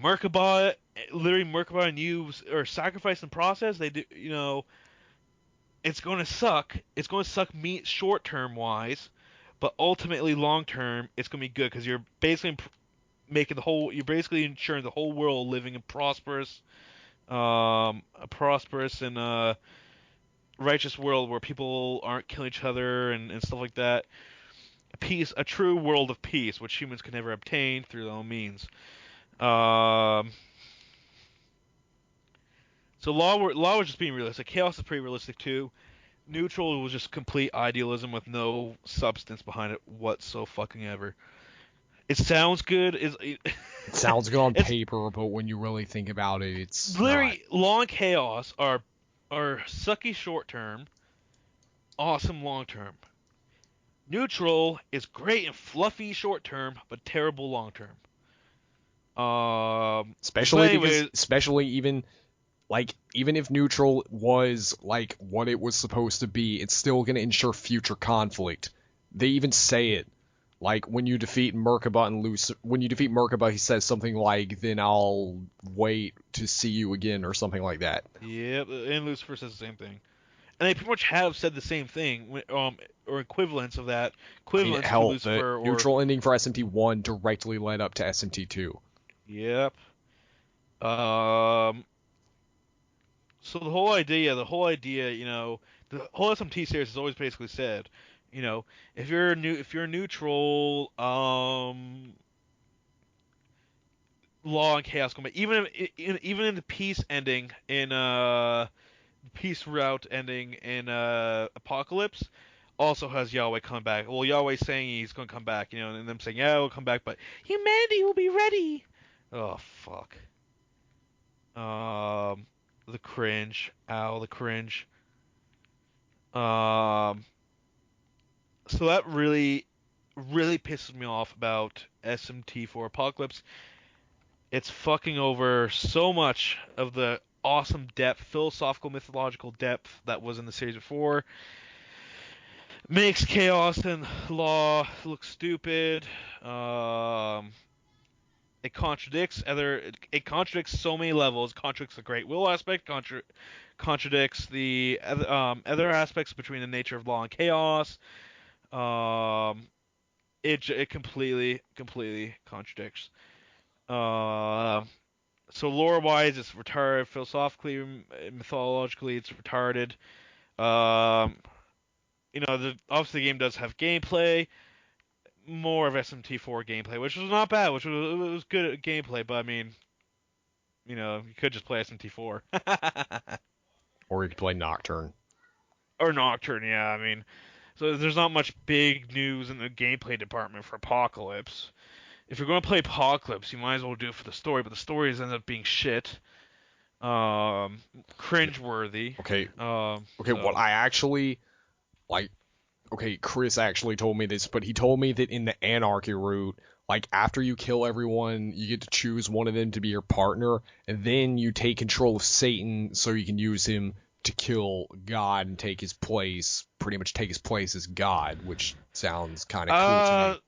Merkaba, literally Merkaba and you are sacrificed in the process. They do, it's gonna suck. It's gonna suck me short term wise, but ultimately long term, it's gonna be good because you're basically you're basically ensuring the whole world living in a prosperous and righteous world where people aren't killing each other and stuff like that. A true world of peace, which humans can never obtain through their own means. Um, so law was just being realistic. Chaos is pretty realistic too. Neutral was just complete idealism with no substance behind it whatso fucking ever. It sounds good. It sounds good on It's paper, but when you really think about it, it's not. literally law and chaos are sucky short term, awesome long term. Neutral is great and fluffy short term, but terrible long term. But anyways, Especially even if neutral was like what it was supposed to be, it's still going to ensure future conflict. They even say it. Like when you defeat Merkaba, he says something like, "Then I'll wait to see you again," or something like that. yeah, and Lucifer says the same thing, and they pretty much have said the same thing, or equivalents of that, I mean, equivalents to hell, the Lucifer or. neutral ending for SMT1 directly led up to SMT2. Yep. Um, so the whole idea, the whole SMT series has always basically said, if you're neutral, law and chaos combat. Even in the peace ending in peace route ending in Apocalypse also has Yahweh come back. Well, Yahweh saying he's going to come back, and them saying, yeah, we'll come back, but humanity will be ready. Oh, fuck. The cringe. Ow, the cringe. Um, so that really, really pisses me off about SMT4 Apocalypse. It's fucking over so much of the awesome depth, philosophical, mythological depth that was in the series before. Makes chaos and law look stupid. It contradicts so many levels. Contradicts the great will aspect. Contradicts the other aspects between the nature of law and chaos. It completely contradicts. So lore wise, it's retarded. Philosophically, mythologically, it's retarded. Um, obviously the game does have gameplay, more of SMT4 gameplay, which was not bad, it was good gameplay, but I mean, you could just play SMT4. Or you could play Nocturne. Or Nocturne, yeah, I mean, so there's not much big news in the gameplay department for Apocalypse. If you're going to play Apocalypse, you might as well do it for the story, but the stories end up being shit. Cringeworthy. Okay. Okay, So. what I actually like. Okay, Chris actually told me this, but he told me that in the Anarchy route, like after you kill everyone, you get to choose one of them to be your partner, and then you take control of Satan so you can use him to kill God and take his place, pretty much take his place as God, which sounds kind of cool to me.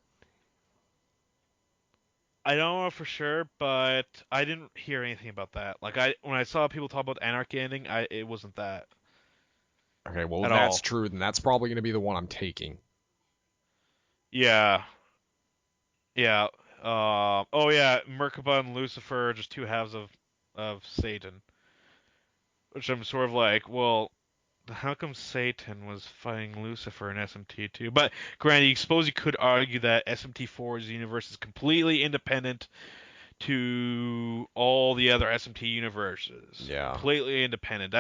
I don't know for sure, but I didn't hear anything about that. Like when I saw people talk about Anarchy ending, it wasn't that. Okay, well, if at that's all. true, then that's probably going to be the one I'm taking. Yeah. Yeah. Oh yeah, Merkaba and Lucifer are just two halves of Satan. Which I'm sort of like, well, how come Satan was fighting Lucifer in SMT2? But granted, you suppose you could argue that SMT4's universe is completely independent to all the other SMT universes. Yeah. Completely independent.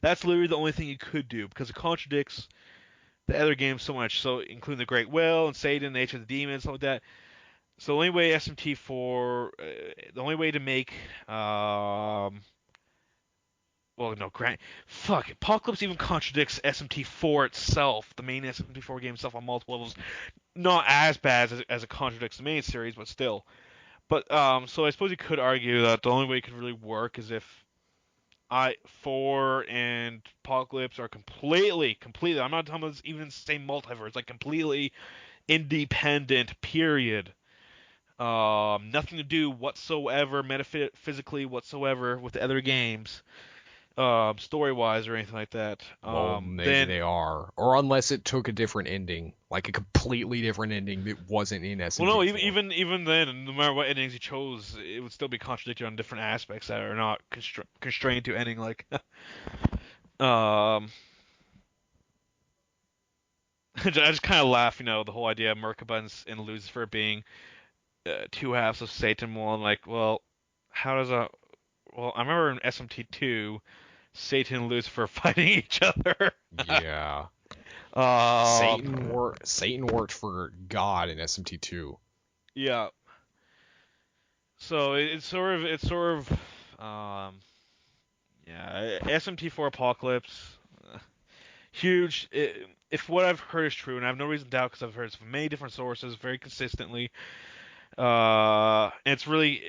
That's literally the only thing you could do because it contradicts the other games so much. So including the Great Will and Satan, Nature of the Demons, stuff like that. So the only way SMT4, the only way to make, well, no, fuck, Apocalypse even contradicts SMT4 itself, the main SMT4 game itself on multiple levels. Not as bad as it contradicts the main series, but still. But so I suppose you could argue that the only way it could really work is if I4 and Apocalypse are completely. I'm not talking about this even the same multiverse, like completely independent. Period. Nothing to do whatsoever, metaphysically whatsoever, with the other games, story-wise or anything like that. Well, maybe Then, they are. Or unless it took a different ending, like a completely different ending that wasn't in well, no, SMT4. even then, no matter what endings you chose, it would still be contradicted on different aspects that are not constrained to ending. Like, um, I just kind of laugh, the whole idea of Merkaba and Lucifer being two halves of Satan. Well, I'm like, well, how does a well, I remember in SMT2, Satan and Lucifer fighting each other. Yeah. um, Satan worked for God in SMT2. yeah. So yeah, SMT4 Apocalypse, huge. If what I've heard is true, and I have no reason to doubt because I've heard it from many different sources very consistently, and it's really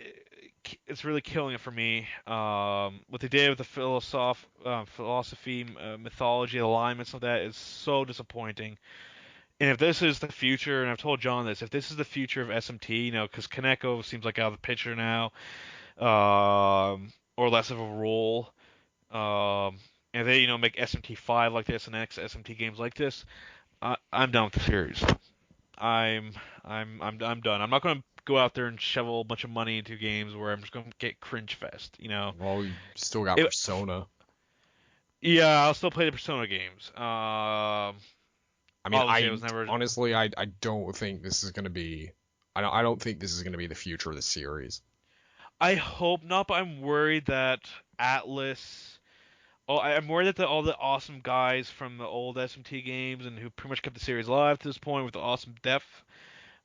killing it for me. What they did with the philosophy, mythology, alignments of that is so disappointing. And if this is the future, and I've told John this, if this is the future of SMT, because Kaneko seems like out of the picture now, or less of a role, and they, make SMT5 like this and next SMT games like this, I'm done with the series. I'm I'm done. I'm not going to go out there and shovel a bunch of money into games where I'm just going to get cringe fest. Well, you still got It, Persona. yeah, I'll still play the Persona games. I mean, Obviously, I was never. honestly, I don't think this is gonna be. I don't think this is gonna be the future of the series. I hope not, but I'm worried that Atlas I'm worried that all the awesome guys from the old SMT games and who pretty much kept the series alive to this point with the awesome depth,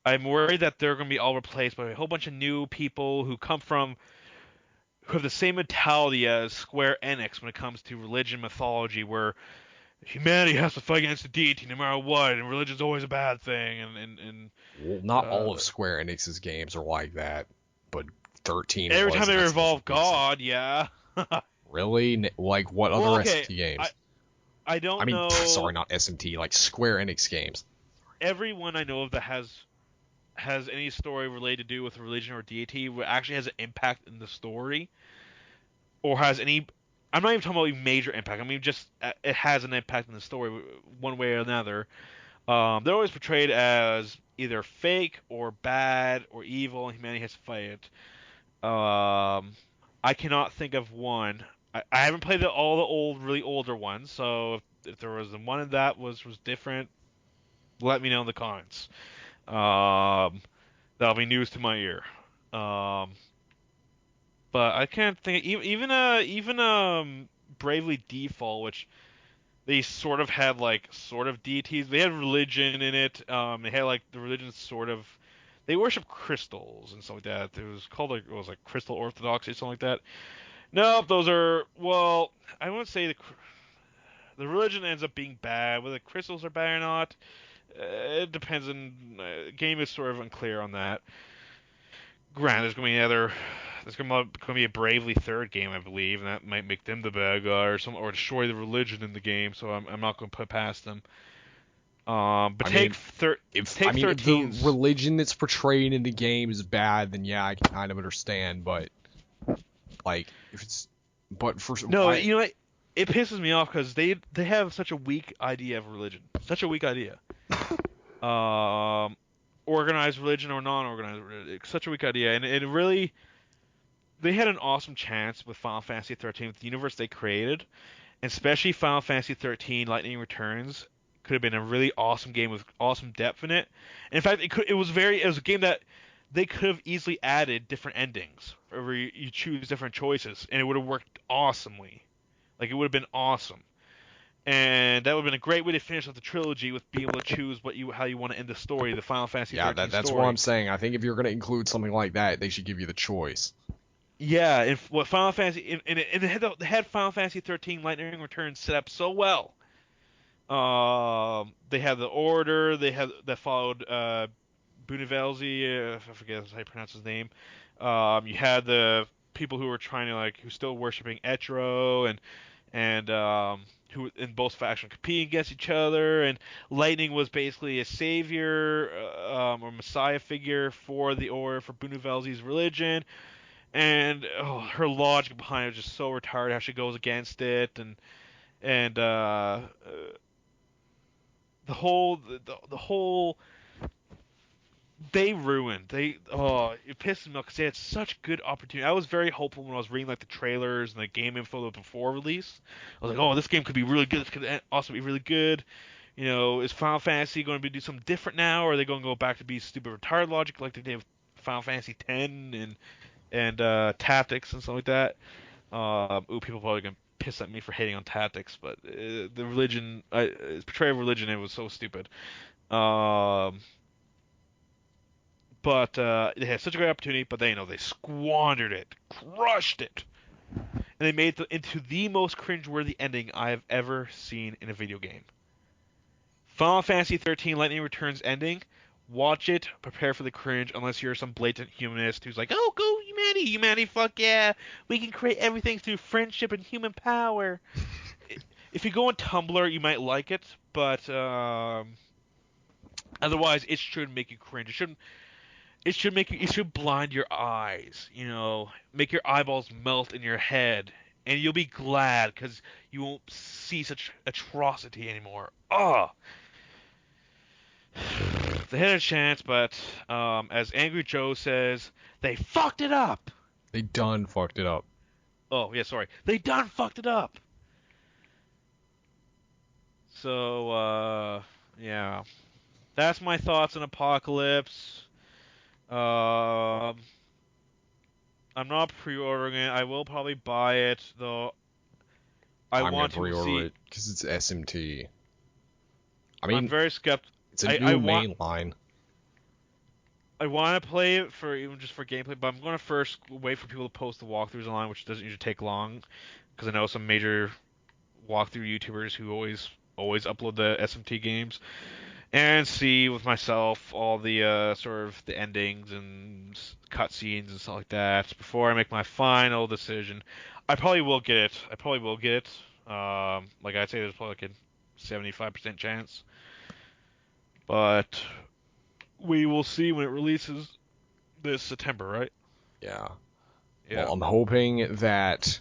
I'm worried that they're going to be all replaced by a whole bunch of new people who have the same mentality as Square Enix when it comes to religion mythology, where humanity has to fight against the deity no matter what, and religion's always a bad thing, and Well, not all of Square Enix's games are like that, but 13 every was, time and they that's the most revolve recent. God, yeah. Really? Like what Well, other okay, SMT games? I I don't mean, know. sorry, not SMT, like Square Enix games. Everyone I know of that has any story related to do with religion or deity actually has an impact in the story, or has any. I'm not even talking about a major impact. I mean, just it has an impact in the story one way or another. They're always portrayed as either fake or bad or evil, and humanity has to fight it. I cannot think of one. I haven't played all the old, really older ones, so if there was one that was different, let me know in the comments. Um, that'll be news to my ear. Um, but I can't think even Bravely Default, which they sort of had like sort of deities. They had religion in it. They had like the religion sort of. They worship crystals and stuff like that. It was called like it was like crystal orthodoxy or something like that. No, those are well. I wouldn't say the religion ends up being bad. Whether the crystals are bad or not, it depends. On game is sort of unclear on that. Granted, there's gonna be a Bravely third game, I believe, and that might make them the bad guy or destroy the religion in the game. So I'm not gonna put past them. But I mean, take if the 13's. religion that's portrayed in the game is bad, then yeah, I can kind of understand. But like, if it's, but for No, I, you know what? It pisses me off because they have such a weak idea of religion, such a weak idea. Um, Organized religion or non-organized religion, it's such a weak idea, and it really they had an awesome chance with Final Fantasy 13 with the universe they created, and especially Final Fantasy 13 Lightning Returns could have been a really awesome game with awesome depth in it. And in fact, it was a game that they could have easily added different endings, where you choose different choices, and it would have worked awesomely. Like it would have been awesome, and that would have been a great way to finish off the trilogy with being able to choose how you want to end the story, the Final Fantasy yeah, 13 that's what I'm story. saying. I think if you're gonna include something like that, they should give you the choice. Yeah, and what Final Fantasy and they had Final Fantasy 13 Lightning Returns set up so well. They had the order. They had that followed Bunivelzi. I forget how you pronounce his name. You had the people who were trying to who still worshiping Etro and who in both factions competing against each other. And Lightning was basically a savior or messiah figure for the order for Bunivelzi's religion. And her logic behind it was just so retarded. How she goes against it and the whole they ruined. It pisses me off because they had such good opportunity. I was very hopeful when I was reading the trailers and the game info before release. I was like, oh, this game could be really good. This could also be really good. You know, is Final Fantasy going to do something different now, or are they going to go back to be stupid retarded logic like they did with Final Fantasy X and Tactics and stuff like that? People probably gonna piss at me for hating on Tactics, but the portrayal of religion, it was so stupid. Um, but they had such a great opportunity, but they squandered it, crushed it, and they made it into the most cringeworthy ending I have ever seen in a video game. Final Fantasy 13 Lightning Returns ending. Watch it, prepare for the cringe, unless you're some blatant humanist who's like, oh, go humanity, humanity, fuck yeah, we can create everything through friendship and human power. If you go on Tumblr, you might like it, but otherwise, it should make you cringe. It should blind your eyes, make your eyeballs melt in your head, and you'll be glad because you won't see such atrocity anymore. Ugh. They had a chance, but as Angry Joe says, they fucked it up. They done fucked it up. Oh yeah, sorry, they done fucked it up. So yeah, that's my thoughts on Apocalypse. Um, I'm not pre-ordering it. I will probably buy it though. I'm want gonna to pre-order see. it because it's SMT. I I'm mean, very skeptical. it's a new main line. I want to play it for even just for gameplay, but I'm going to first wait for people to post the walkthroughs online, which doesn't usually take long, because I know some major walkthrough YouTubers who always upload the SMT games, and see with myself all the sort of the endings and cutscenes and stuff like that before I make my final decision. I probably will get it. Like I'd say, there's probably like a 75% chance, but we will see when it releases this September, right? Yeah. Yeah. Well, I'm hoping that,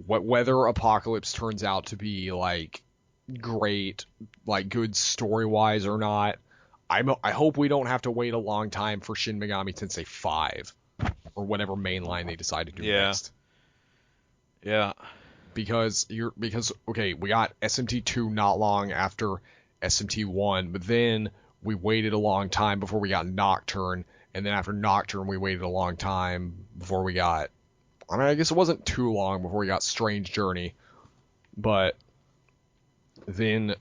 whether Apocalypse turns out to be like great, like good story-wise or not, I hope we don't have to wait a long time for Shin Megami Tensei 5 or whatever mainline they decide to do next. Yeah. Because okay, we got SMT2 not long after SMT1, but then we waited a long time before we got Nocturne, and then after Nocturne we waited a long time before we got, I guess it wasn't too long before we got Strange Journey, but then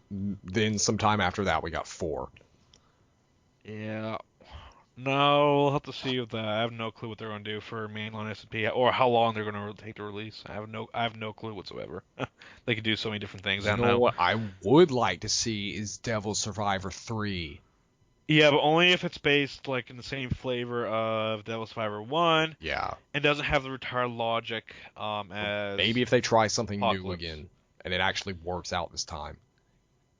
sometime after that we got 4. Yeah. No, we'll have to see with that. I have no clue what they're going to do for mainline SMP or how long they're going to take to release. I have no clue whatsoever. They could do so many different things. I don't know. What I would like to see is Devil Survivor 3. Yeah, but only if it's based like in the same flavor of Devil Survivor 1 Yeah. and doesn't have the retarded logic as Maybe if they try something new Apocalypse. again and it actually works out this time.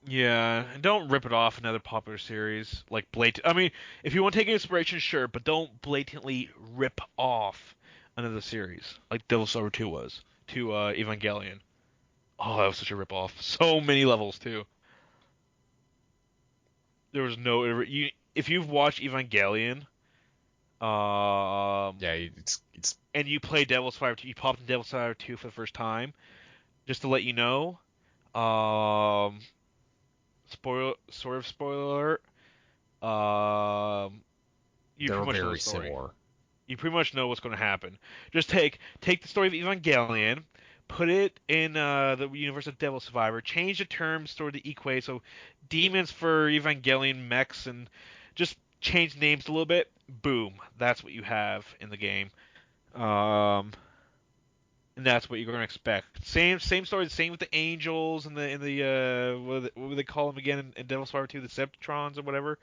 Yeah, and don't rip it off another popular series like blatant. I mean, if you want to take inspiration, sure, but don't blatantly rip off another series like Devil Survivor 2 was to Evangelion. Oh, that was such a rip off. So many levels too. There was no if you've watched Evangelion, Yeah, it's and you play Devil Survivor 2, you popped in Devil Survivor 2 for the first time, just to let you know, um, spoiler alert. You they're pretty much know the very story. similar. You pretty much know what's going to happen. Just take the story of Evangelion, put it in the universe of Devil Survivor, change the terms sort of the equate, so demons for Evangelion mechs, and just change names a little bit. Boom, that's what you have in the game. And that's what you're going to expect. Same story, same with the angels and the what do they call them again in Devil Survivor 2, the Septrons or whatever.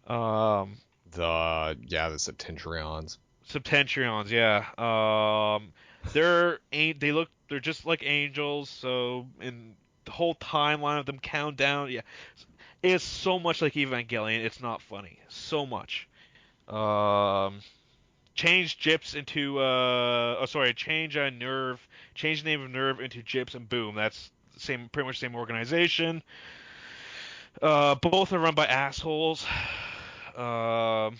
The Septentrions. Septentrions, yeah. They're just like angels. So in the whole timeline of them count down, yeah, it's so much like Evangelion. It's not funny. So much. Change Gyps into Nerve. Change the name of Nerve into Gyps, and boom, that's pretty much same organization. Both are run by assholes. And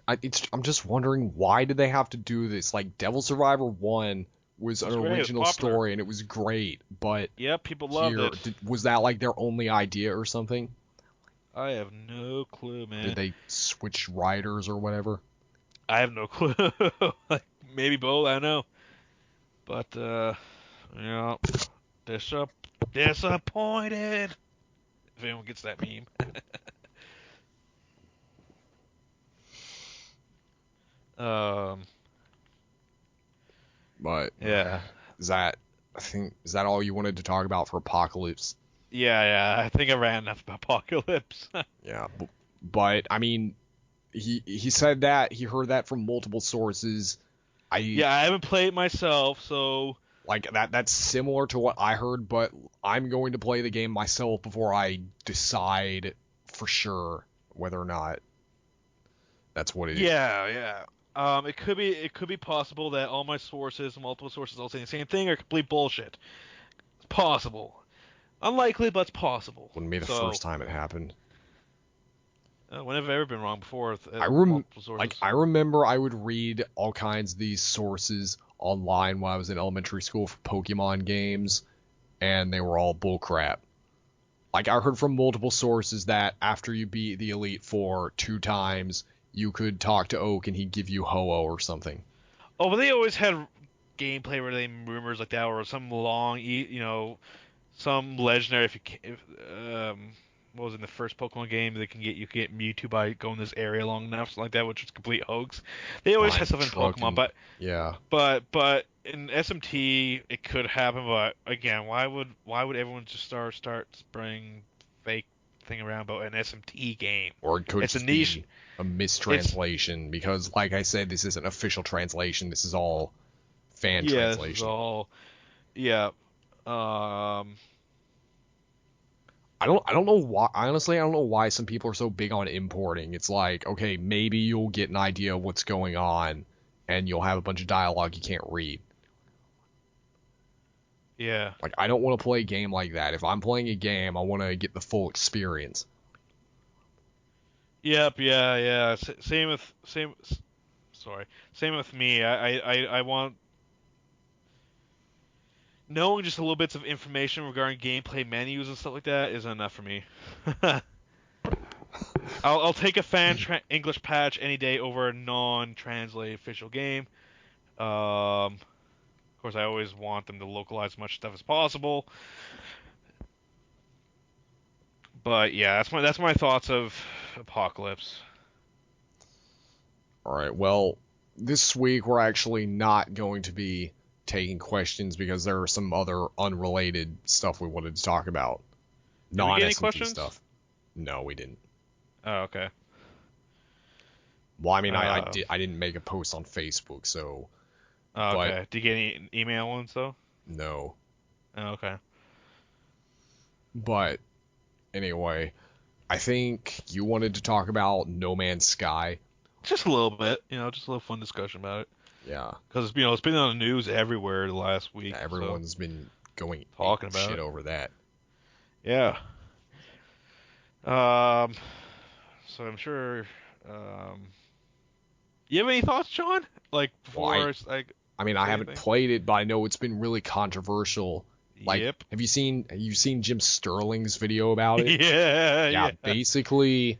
I'm just wondering, why did they have to do this? Like, Devil Survivor 1 was an original story and it was great, but yeah, people loved it. Was that like their only idea or something? I have no clue, man. Did they switch writers or whatever? I have no clue. Maybe both, I don't know. But disappointed. If anyone gets that meme. But yeah. Is that all you wanted to talk about for Apocalypse? Yeah. I think I ran enough about Apocalypse. Yeah, but I mean, he said that he heard that from multiple sources. I haven't played it myself, so like that's similar to what I heard, but I'm going to play the game myself before I decide for sure whether or not that's what it is. Yeah. It could be possible that all my sources, multiple sources, all saying the same thing, are complete bullshit. It's possible. Unlikely, but it's possible. Wouldn't be the first time it happened. When have I ever been wrong before? I remember I would read all kinds of these sources online when I was in elementary school for Pokemon games, and they were all bullcrap. Like, I heard from multiple sources that after you beat the Elite Four 2 times, you could talk to Oak and he'd give you Ho-Oh or something. Oh, but they always had gameplay related rumors like that, or some long, some legendary. What was it, in the first Pokemon game, you can get Mewtwo by going this area long enough, something like that, which is complete hoax. They always have stuff in Pokemon, yeah. but in SMT it could happen. But again, why would everyone just start spreading fake thing around about an SMT game? Or it could It's a just niche. be a mistranslation because, like I said, this isn't official translation. This is all fan Yeah, this is translation. all. Yeah. I don't know why. Honestly, I don't know why some people are so big on importing. It's like, okay, maybe you'll get an idea of what's going on, and you'll have a bunch of dialogue you can't read. Yeah. Like, I don't want to play a game like that. If I'm playing a game, I want to get the full experience. Yep. Yeah. Yeah. Same with same. Sorry. Same with me. I want knowing just a little bits of information regarding gameplay menus and stuff like that is enough for me. I'll take a English patch any day over a non-translated official game. Of course, I always want them to localize as much stuff as possible. But yeah, that's my thoughts of Apocalypse. All right. Well, this week we're actually not going to be taking questions because there are some other unrelated stuff we wanted to talk about. Did we get any Non-SMT questions? stuff. No, we didn't. Oh, okay. Well, I mean, I didn't make a post on Facebook, so. Oh, But okay. Did you get any email ones though? no. Oh, okay. But anyway, I think you wanted to talk about No Man's Sky. Just a little bit, just a little fun discussion about it. Yeah. Because it's been on the news everywhere the last week. Yeah, everyone's been going talking ape about shit it. over that. Yeah. So I'm sure. You have any thoughts, John? Like before, Well, I mean, I haven't anything? played it, but I know it's been really controversial. Like, Yep. have you seen Jim Sterling's video about it? Yeah. Basically,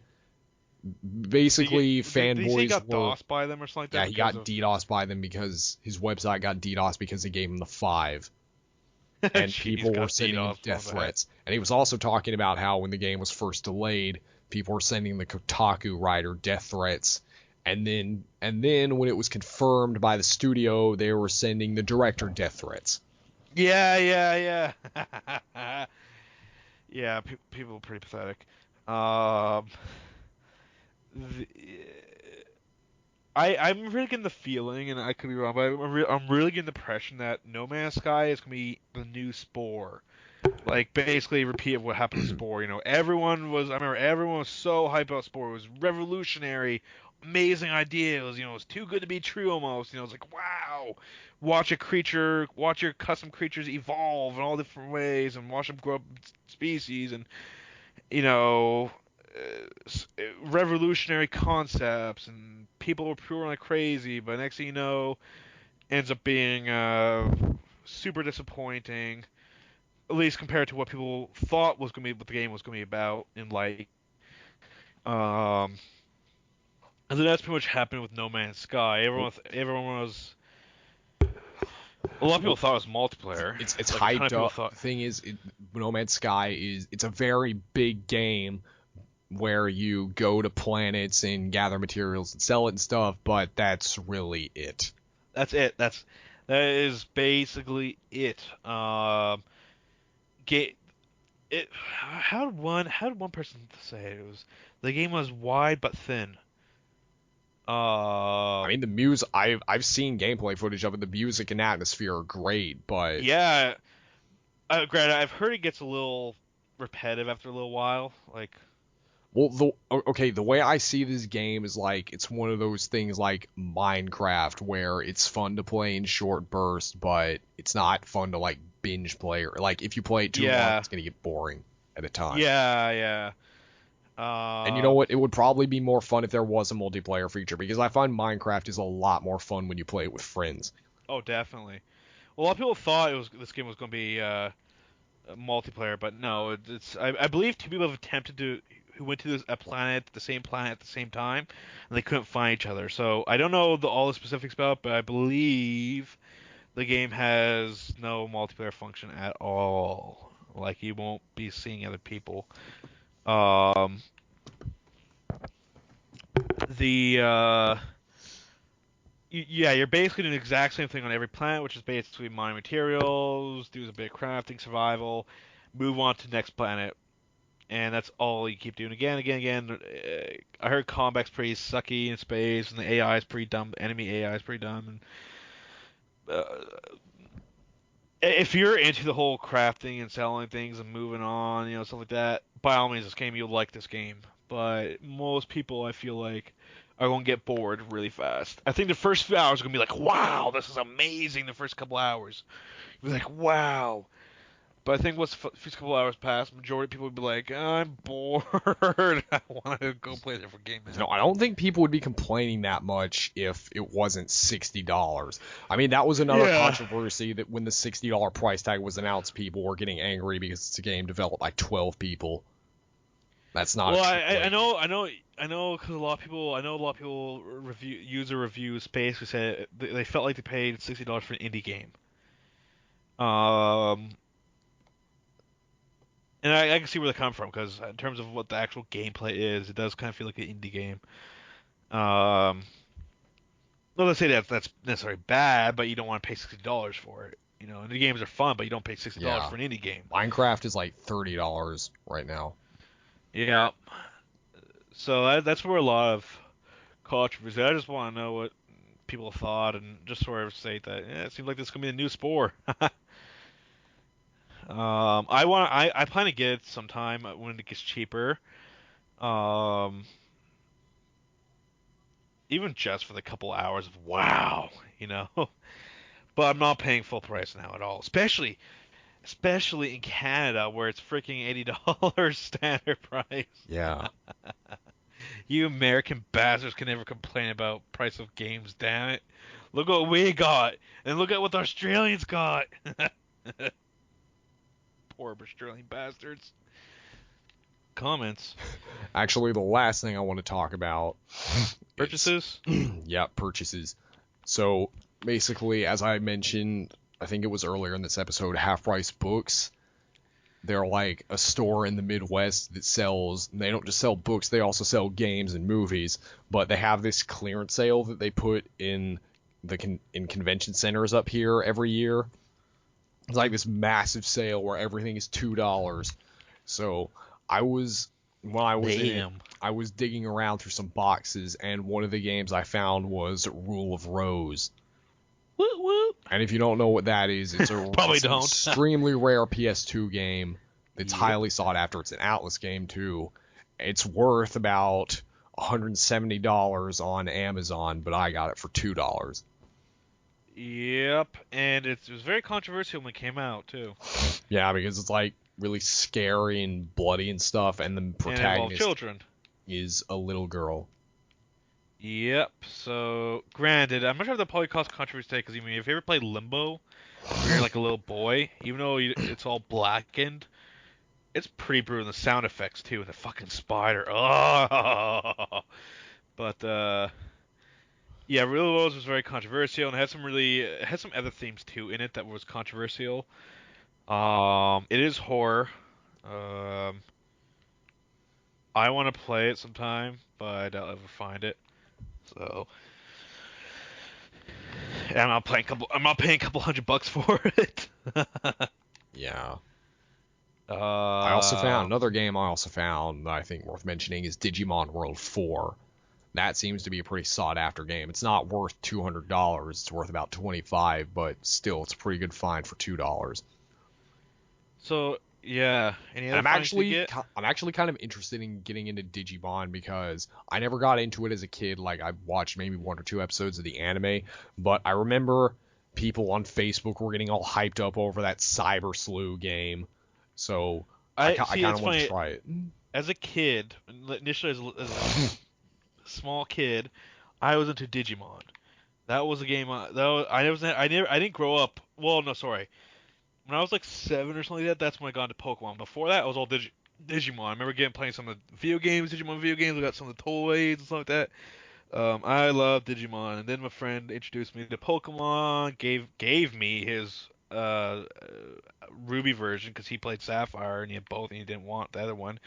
Did he say fanboys he got were. DOS by them or something like that? Yeah, he got DDoS by them because his website got DDoS because they gave him the 5. And people were sending him death threats. And he was also talking about how when the game was first delayed, people were sending the Kotaku writer death threats. And then when it was confirmed by the studio, they were sending the director death threats. Yeah. Yeah, people are pretty pathetic. I'm really getting the feeling, and I could be wrong, but I'm really getting the impression that No Man's Sky is gonna be the new Spore. Like basically a repeat of what happened with Spore. I remember everyone was so hyped about Spore. It was revolutionary, amazing idea. It was too good to be true almost. It's like, wow, watch your custom creatures evolve in all different ways, and watch them grow up species, and you know, revolutionary concepts, and people were pouring like crazy. But next thing you know, ends up being super disappointing, at least compared to what people thought was going to be what the game was going to be about. And and then that's pretty much happened with No Man's Sky. Everyone was. A lot of people thought it was multiplayer. It's like, hyped up. The thing is, No Man's Sky it's a very big game where you go to planets and gather materials and sell it and stuff, but that's really it. That's it. That is basically it. How did one person say it? It was the game was wide but thin. I mean, I've seen gameplay footage of it. The music and atmosphere are great, but yeah. Granted, I've heard it gets a little repetitive after a little while. Like, well, the way I see this game is like it's one of those things like Minecraft where it's fun to play in short bursts, but it's not fun to like binge play or like if you play it too long, it's gonna get boring at a time. Yeah. And you know what? It would probably be more fun if there was a multiplayer feature because I find Minecraft is a lot more fun when you play it with friends. Oh, definitely. Well, a lot of people thought this game was going to be multiplayer, but no. I believe two people have attempted who went to the same planet at the same time, and they couldn't find each other. So I don't know all the specifics about it, but I believe the game has no multiplayer function at all. Like, you won't be seeing other people. Um, the yeah, you're basically doing the exact same thing on every planet, which is basically mine materials, do a bit of crafting, survival, move on to the next planet, and that's all you keep doing again, again, again. I heard combat's pretty sucky in space, and the AI is pretty dumb. Enemy AI is pretty dumb. And if you're into the whole crafting and selling things and moving on, stuff like that, by all means, you'll like this game. But most people, I feel like, are going to get bored really fast. I think the first few hours are going to be like, wow, this is amazing. The first couple hours, you'll be like, wow. But I think once the first couple hours pass, majority of people would be like, I'm bored. I want to go play a different game now. No, I don't think people would be complaining that much if it wasn't $60. I mean, that was another controversy, that when the $60 price tag was announced, people were getting angry because it's a game developed by 12 people. That's not. Well, I know, because a lot of people user reviews basically said they felt like they paid $60 for an indie game. And I can see where they come from, because in terms of what the actual gameplay is, it does kind of feel like an indie game. Not to say that's necessarily bad, but you don't want to pay $60 for it. Indie games are fun, but you don't pay $60 for an indie game. Minecraft is like $30 right now. Yeah. So that's where a lot of controversy. I just want to know what people thought, and just sort of say that it seems like this is gonna be a new Spore. I plan to get it sometime when it gets cheaper. Even just for the couple hours of wow, But I'm not paying full price now at all, especially in Canada, where it's freaking $80 standard price. Yeah. You American bastards can never complain about price of games, damn it. Look what we got, and look at what the Australians got. Poor Australian bastards. Comments? Actually, the last thing I want to talk about... Purchases? Yeah, purchases. So, basically, as I mentioned, I think it was earlier in this episode, Half Price Books. They're like a store in the Midwest that sells... They don't just sell books, they also sell games and movies. But they have this clearance sale that they put in in convention centers up here every year. It's like this massive sale where everything is $2. So I was digging around through some boxes, and one of the games I found was Rule of Rose. Woot woot. And if you don't know what that is, it's an extremely rare PS2 game that's highly sought after. It's an Atlas game too. It's worth about $170 on Amazon, but I got it for $2. Yep, and it was very controversial when it came out too. Yeah, because it's like really scary and bloody and stuff, and the protagonist is a little girl. Yep. So, granted, I'm not sure if that probably caused controversy today, because if you ever played Limbo, where you're like a little boy, even though it's all blackened, it's pretty brutal. The sound effects too, and the fucking spider. Oh, but yeah, Real Rose was very controversial, and it had some other themes too in it that was controversial. It is horror. I want to play it sometime, but I doubt I'll ever find it. So, and I'm not paying a couple $100 for it. Yeah. I also found another game that I think worth mentioning is Digimon World 4. That seems to be a pretty sought after game. It's not worth $200. It's worth about $25, but still, it's a pretty good find for $2. So yeah, I'm actually kind of interested in getting into Digimon because I never got into it as a kid. Like, I watched maybe 1 or 2 episodes of the anime, but I remember people on Facebook were getting all hyped up over that Cyber Slew game. So I kind of want to try it. As a kid, initially as a small kid, I was into Digimon. That was a game. I didn't grow up. Well, no, sorry. When I was like 7 or something like that, that's when I got into Pokemon. Before that, it was all Digimon. I remember playing some of the Digimon video games. We got some of the toys and stuff like that. I love Digimon, and then my friend introduced me to Pokemon, gave me his Ruby version because he played Sapphire and he had both and he didn't want the other one,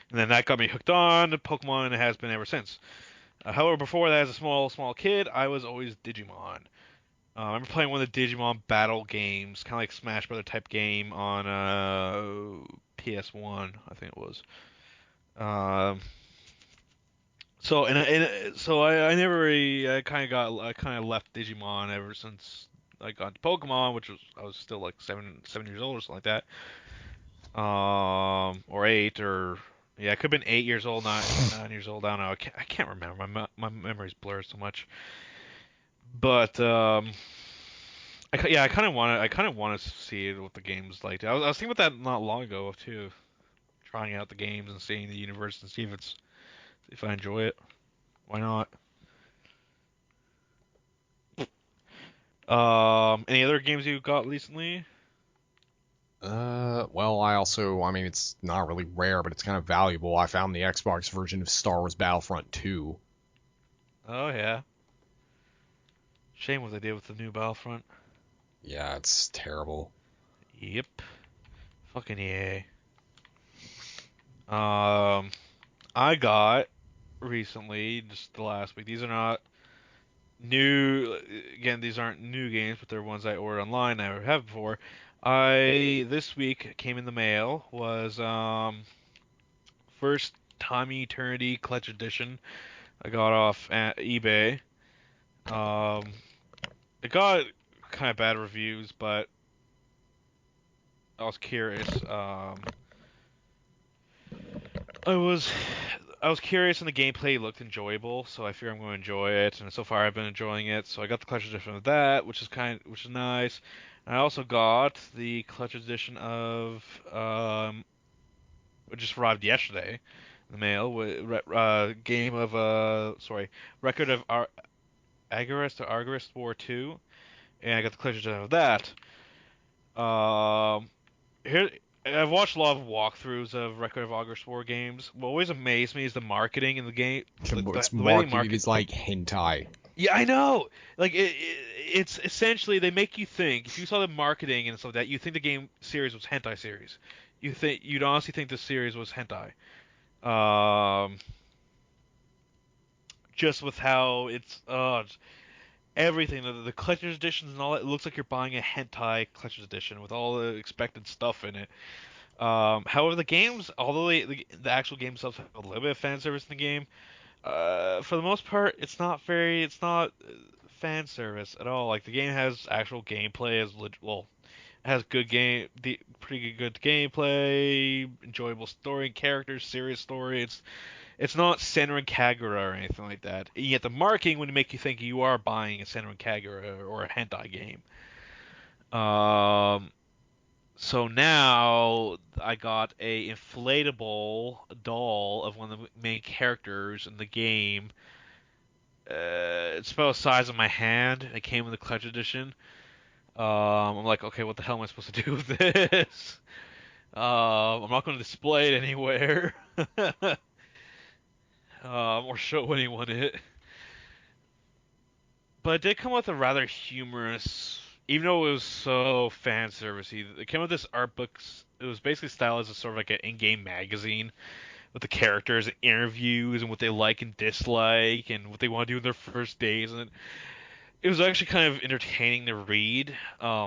and then that got me hooked on to Pokemon and it has been ever since. However, before that, as a small kid, I was always Digimon. I remember playing one of the Digimon battle games, kind of like Smash Brother type game on PS1, I think it was. Um, I never really, I kind of left Digimon ever since I got to Pokemon, which was I was still like 7 years old or something like that, or 8 or yeah, it could have been 8 years old, 9 years old. I don't know. I can't remember. My memory's blurred so much. But I kind of want to see what the game's like. I was thinking about that not long ago too, trying out the games and seeing the universe and see if I enjoy it. Why not? Any other games you got recently? Well, I mean, it's not really rare, but it's kind of valuable. I found the Xbox version of Star Wars Battlefront 2. Oh yeah. Shame what they did with the new Battlefront. Yeah, it's terrible. Yep. Fucking EA. Um, I got recently, just the last week. These are not new. Again, these aren't new games, but they're ones I ordered online. I never have before. I this week came in the mail was first Time Eternity Clutch Edition. I got off at eBay. Um, it got kind of bad reviews, but I was curious. I was I was curious and the gameplay looked enjoyable, so I fear I'm going to enjoy it. And so far I've been enjoying it. So I got the Clutch Edition of that, which is nice. And I also got the Clutch Edition of it just arrived yesterday in the mail with game of Record of Agarest or Argarist War 2, and I got the Clutch Edition of that. Um, here I've watched a lot of walkthroughs of Record of August War games. What always amazed me is the marketing in the game. It's The way they marketed market. as like hentai. Yeah, I know. Like it's essentially they make you think. If you saw the marketing and stuff like that, you think the game series was hentai series. You'd honestly think the series was hentai. Um, just with how it's everything, the collector's editions and all that. It looks like you're buying a hentai collector's edition with all the expected stuff in it. However, the games, although the actual game itself have a little bit of fan service in the game, for the most part, it's not fan service at all. Like the game has actual gameplay, it has pretty good gameplay, enjoyable story, characters, serious story. It's not Senran Kagura or anything like that. And yet the marketing would make you think you are buying a Senran Kagura or a hentai game. Um, so now I got a inflatable doll of one of the main characters in the game. It's about the size of my hand. It came in the Clutch Edition. I'm like, okay, what the hell am I supposed to do with this? I'm not going to display it anywhere, or show anyone it. But it did come with a rather humorous, even though it was so fan servicey. It came with this art books. It was basically stylized as sort of like an in-game magazine with the characters and interviews and what they like and dislike and what they want to do in their first days. And it was actually kind of entertaining to read,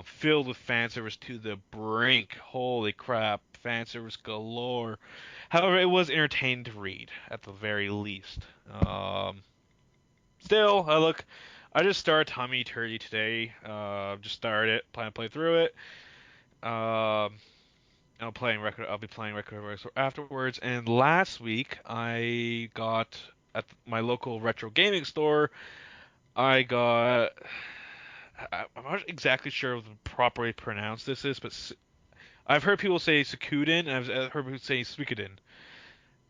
filled with fan service to the brink. Holy crap, fan service galore. However, it was entertaining to read at the very least. Still, I just started Tommy Eternity today. Just started it, plan to play through it. Um, I'll be playing Record afterwards. And last week, I got at my local retro gaming store. I got. I'm not exactly sure of the properly pronounced this is, but I've heard people say Suikoden, and I've heard people say Suikoden.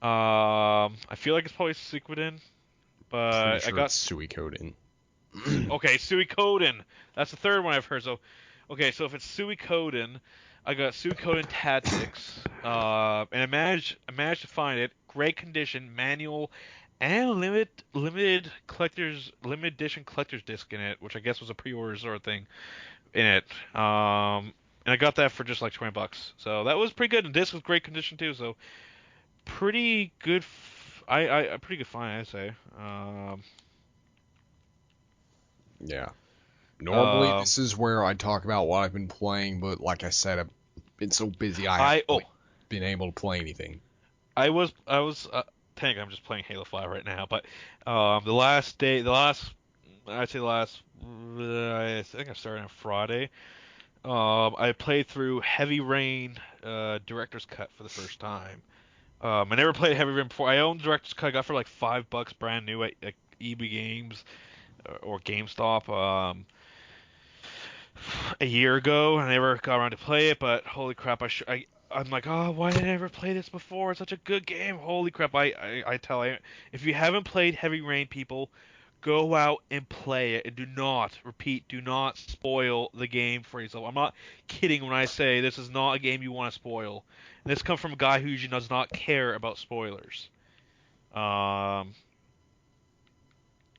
I feel like it's probably Suikoden, Pretty but I sure got it's Suikoden. okay, Suikoden. That's the third one I've heard. So, okay, so if it's Suikoden, I got Suikoden Tactics, and I managed to find it. Great condition, manual and limited edition collector's disc in it, which I guess was a pre-order sort of thing in it. And I got that for just like $20. So that was pretty good. And disc was great condition too. So pretty good. A pretty good find, I'd say. Yeah. Normally, Um, this is where I talk about what I've been playing, but like I said, I've been so busy I I haven't oh really been able to play anything. I was technically I'm just playing Halo 5 right now, but the last day, the last I'd say the last I think I started on Friday. I played through Heavy Rain Director's Cut for the first time. I never played Heavy Rain before. I owned Director's Cut. I got for like $5 brand new at EB Games or GameStop a year ago. I never got around to play it, but holy crap! I'm like, oh, why did I never play this before? It's such a good game. Holy crap! I tell you, if you haven't played Heavy Rain, people, go out and play it, and do not spoil the game for yourself. I'm not kidding when I say this is not a game you want to spoil. And this comes from a guy who usually does not care about spoilers. Um,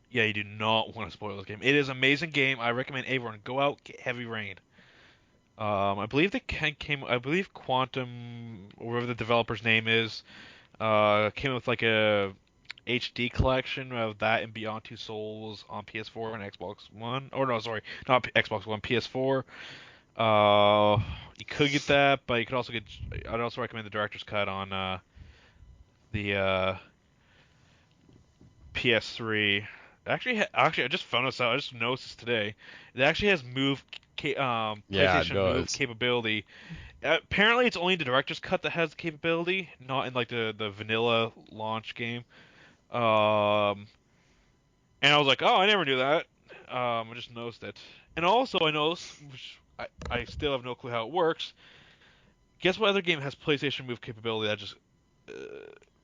yeah, you do not want to spoil this game. It is an amazing game. I recommend everyone go out, get Heavy Rain. I believe I believe Quantum, or whatever the developer's name is, came with like a HD collection of that and Beyond Two Souls on PS4 and Xbox One. Or no, sorry, not Xbox One, PS4. You could get that, but you could also get. I'd also recommend the director's cut on the PS3. Actually, I just found this out. I just noticed this today. It actually has Yeah, it PlayStation Move does. capability. Apparently, it's only the director's cut that has the capability, not in like the vanilla launch game. Um, and I was like, oh, I never knew that. I just noticed it. And also, I noticed, which I still have no clue how it works. Guess what other game has PlayStation Move capability that just uh,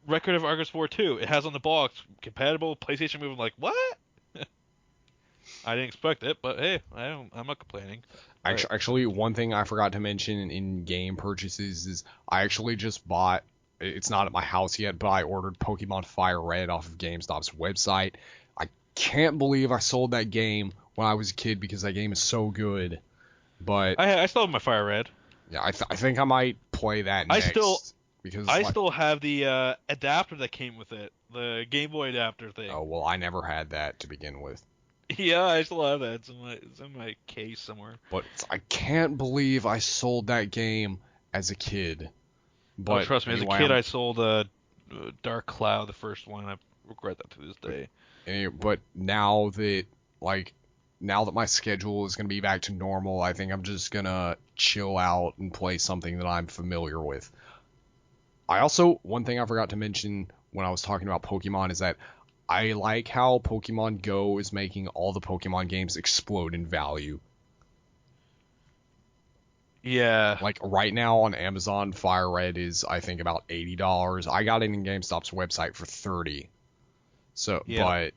Record of Argus 4 2. It has on the box compatible PlayStation Move. I'm like, what? I didn't expect it, but hey, I'm not complaining. But Actually, one thing I forgot to mention in game purchases is I actually just bought. It's not at my house yet, but I ordered Pokemon Fire Red off of GameStop's website. I can't believe I sold that game when I was a kid because that game is so good. But I still have my Fire Red. yeah, I think I might play that I still next because I like, still have the adapter that came with it, the Game Boy adapter thing. oh well, I never had that to begin with. Yeah, I still have that. It's in my case somewhere. But I can't believe I sold that game as a kid. Oh, But trust me, as a anyway, kid, I sold Dark Cloud, the first one, and I regret that to this day. but now that like now that my schedule is gonna be back to normal, I think I'm just gonna chill out and play something that I'm familiar with. I also one thing I forgot to mention when I was talking about Pokemon is that I like how Pokemon Go is making all the Pokemon games explode in value. Yeah, Like right now on Amazon, Fire Red is I think about $80. I got it in GameStop's website for 30. So, yeah.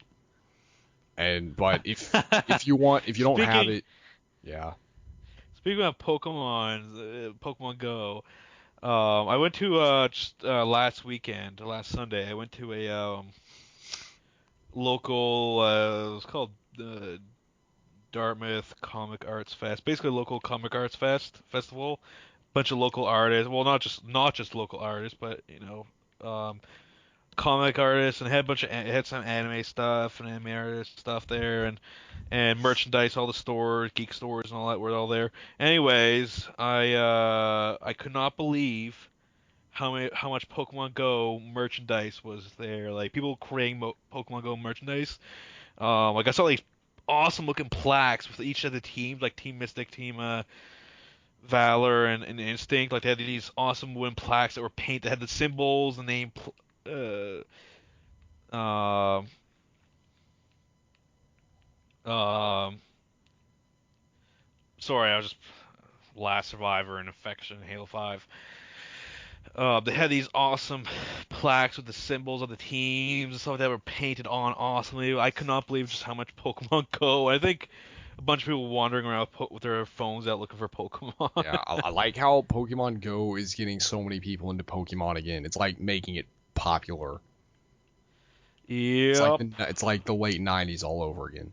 but if you want if you don't have Speaking it, yeah. speaking of Pokemon, Pokemon Go, I went to just last weekend, last Sunday. I went to a local. It was called Dartmouth Comic Arts Fest. Basically, a local comic arts festival. Bunch of local artists. Well, not just local artists, but comic artists, and had a bunch of it had some anime stuff and anime artist stuff there, and merchandise. All the stores, geek stores, and all that were all there. Anyways, I could not believe how much Pokemon Go merchandise was there. Like people creating Pokemon Go merchandise. Like I saw these awesome looking plaques with each of the teams, like Team Mystic, Team Valor, and Instinct. Like they had these awesome wooden plaques that were painted that had the symbols, the name. Um, um, sorry, I was just Last Survivor and Infection, Halo 5. They had these awesome plaques with the symbols of the teams and stuff that were painted on awesomely. I could not believe just how much Pokemon Go. I think a bunch of people wandering around with their phones out looking for Pokemon. Yeah, I like how Pokemon Go is getting so many people into Pokemon again. It's like making it popular. Yep. It's like the late '90s all over again.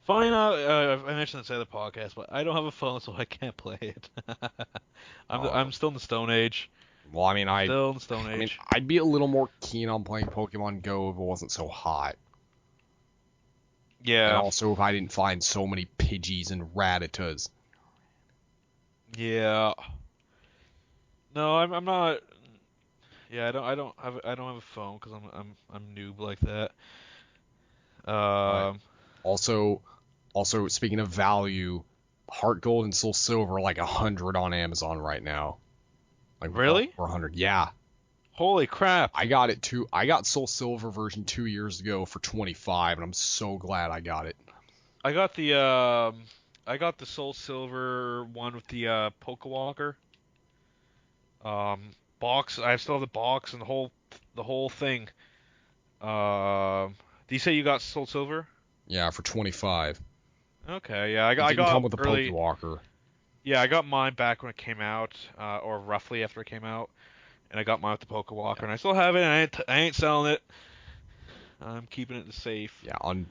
Fine. I mentioned this at the podcast, but I don't have a phone, so I can't play it. I'm still in the Stone Age. Well, I mean, Still in the Stone Age. I'd be a little more keen on playing Pokemon Go if it wasn't so hot. And Yeah. also if I didn't find so many Pidgeys and Rattatas. Yeah. No, I'm not. Yeah, I don't have a phone because I'm noob like that. But Um. also, speaking of value, Heart Gold and Soul Silver are like 100 on Amazon right now. Like Really? or 100. Yeah. Holy crap! I got Soul Silver version 2 years ago for 25, and I'm so glad I got it. I got the Soul Silver one with the Pokewalker box. I still have the box and the whole thing. Do you say you got Soul Silver? Yeah, for 25. Okay, yeah, It I didn't got come with a early. Pokewalker. Yeah, I got mine back when it came out, or roughly after it came out, and I got mine with the Pokewalker, and I still have it. And I ain't selling it. I'm keeping it in the safe. Yeah, on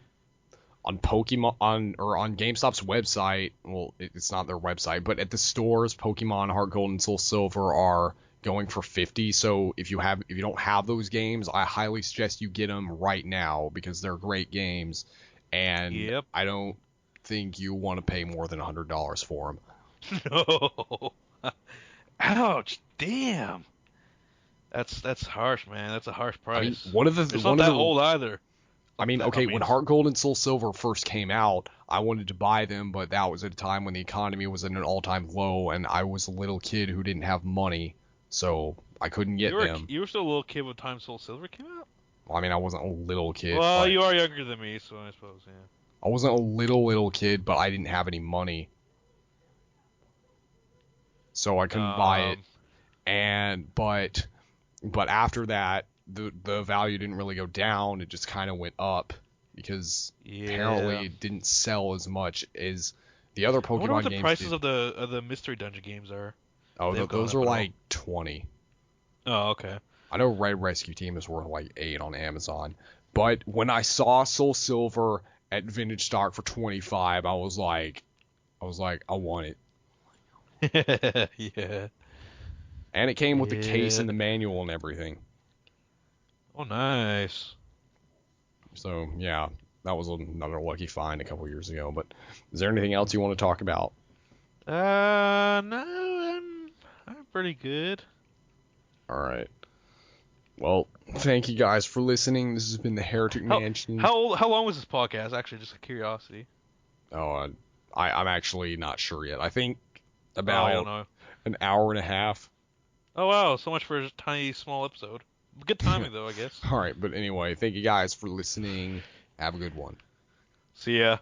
Pokemon on GameStop's website, well, it's not their website, but at the stores, Pokemon Heart Gold and Soul Silver are going for 50. So if you don't have those games, I highly suggest you get them right now because they're great games, and Yep. I don't think you want to pay more than $100 for them. No. Ouch! Damn. That's harsh, man. That's a harsh price. I mean, one of It's not that old either. I mean, okay, when Heart Gold and Soul Silver first came out, I wanted to buy them, but that was at a time when the economy was at an all-time low, and I was a little kid who didn't have money, so I couldn't get them. You were still a little kid when Time Soul Silver came out? Well, I mean, I wasn't a little kid. Well, but you are younger than me, so I suppose, yeah. I wasn't a little kid, but I didn't have any money, so I couldn't buy it. But after that, the value didn't really go down; it just kind of went up. Because apparently it didn't sell as much as the other Pokemon games. I wonder what the prices did. of the Mystery Dungeon games are. Oh, those are like 20. Oh, okay. I know Red Rescue Team is worth like 8 on Amazon. But when I saw Soul Silver at Vintage Stock for 25, I was like, I want it. Yeah. And it came with the case and the manual and everything. Oh, nice. So, yeah, that was another lucky find a couple years ago. But is there anything else you want to talk about? No, I'm pretty good. All right. Well, thank you guys for listening. This has been the Heretic Mansion. How long was this podcast? Actually, just a curiosity. Oh, I'm actually not sure yet. I think about I don't know. an hour and a half. Oh, wow. So much for a tiny, small episode. Good timing, though, I guess. All right, but anyway, thank you guys for listening. Have a good one. See ya.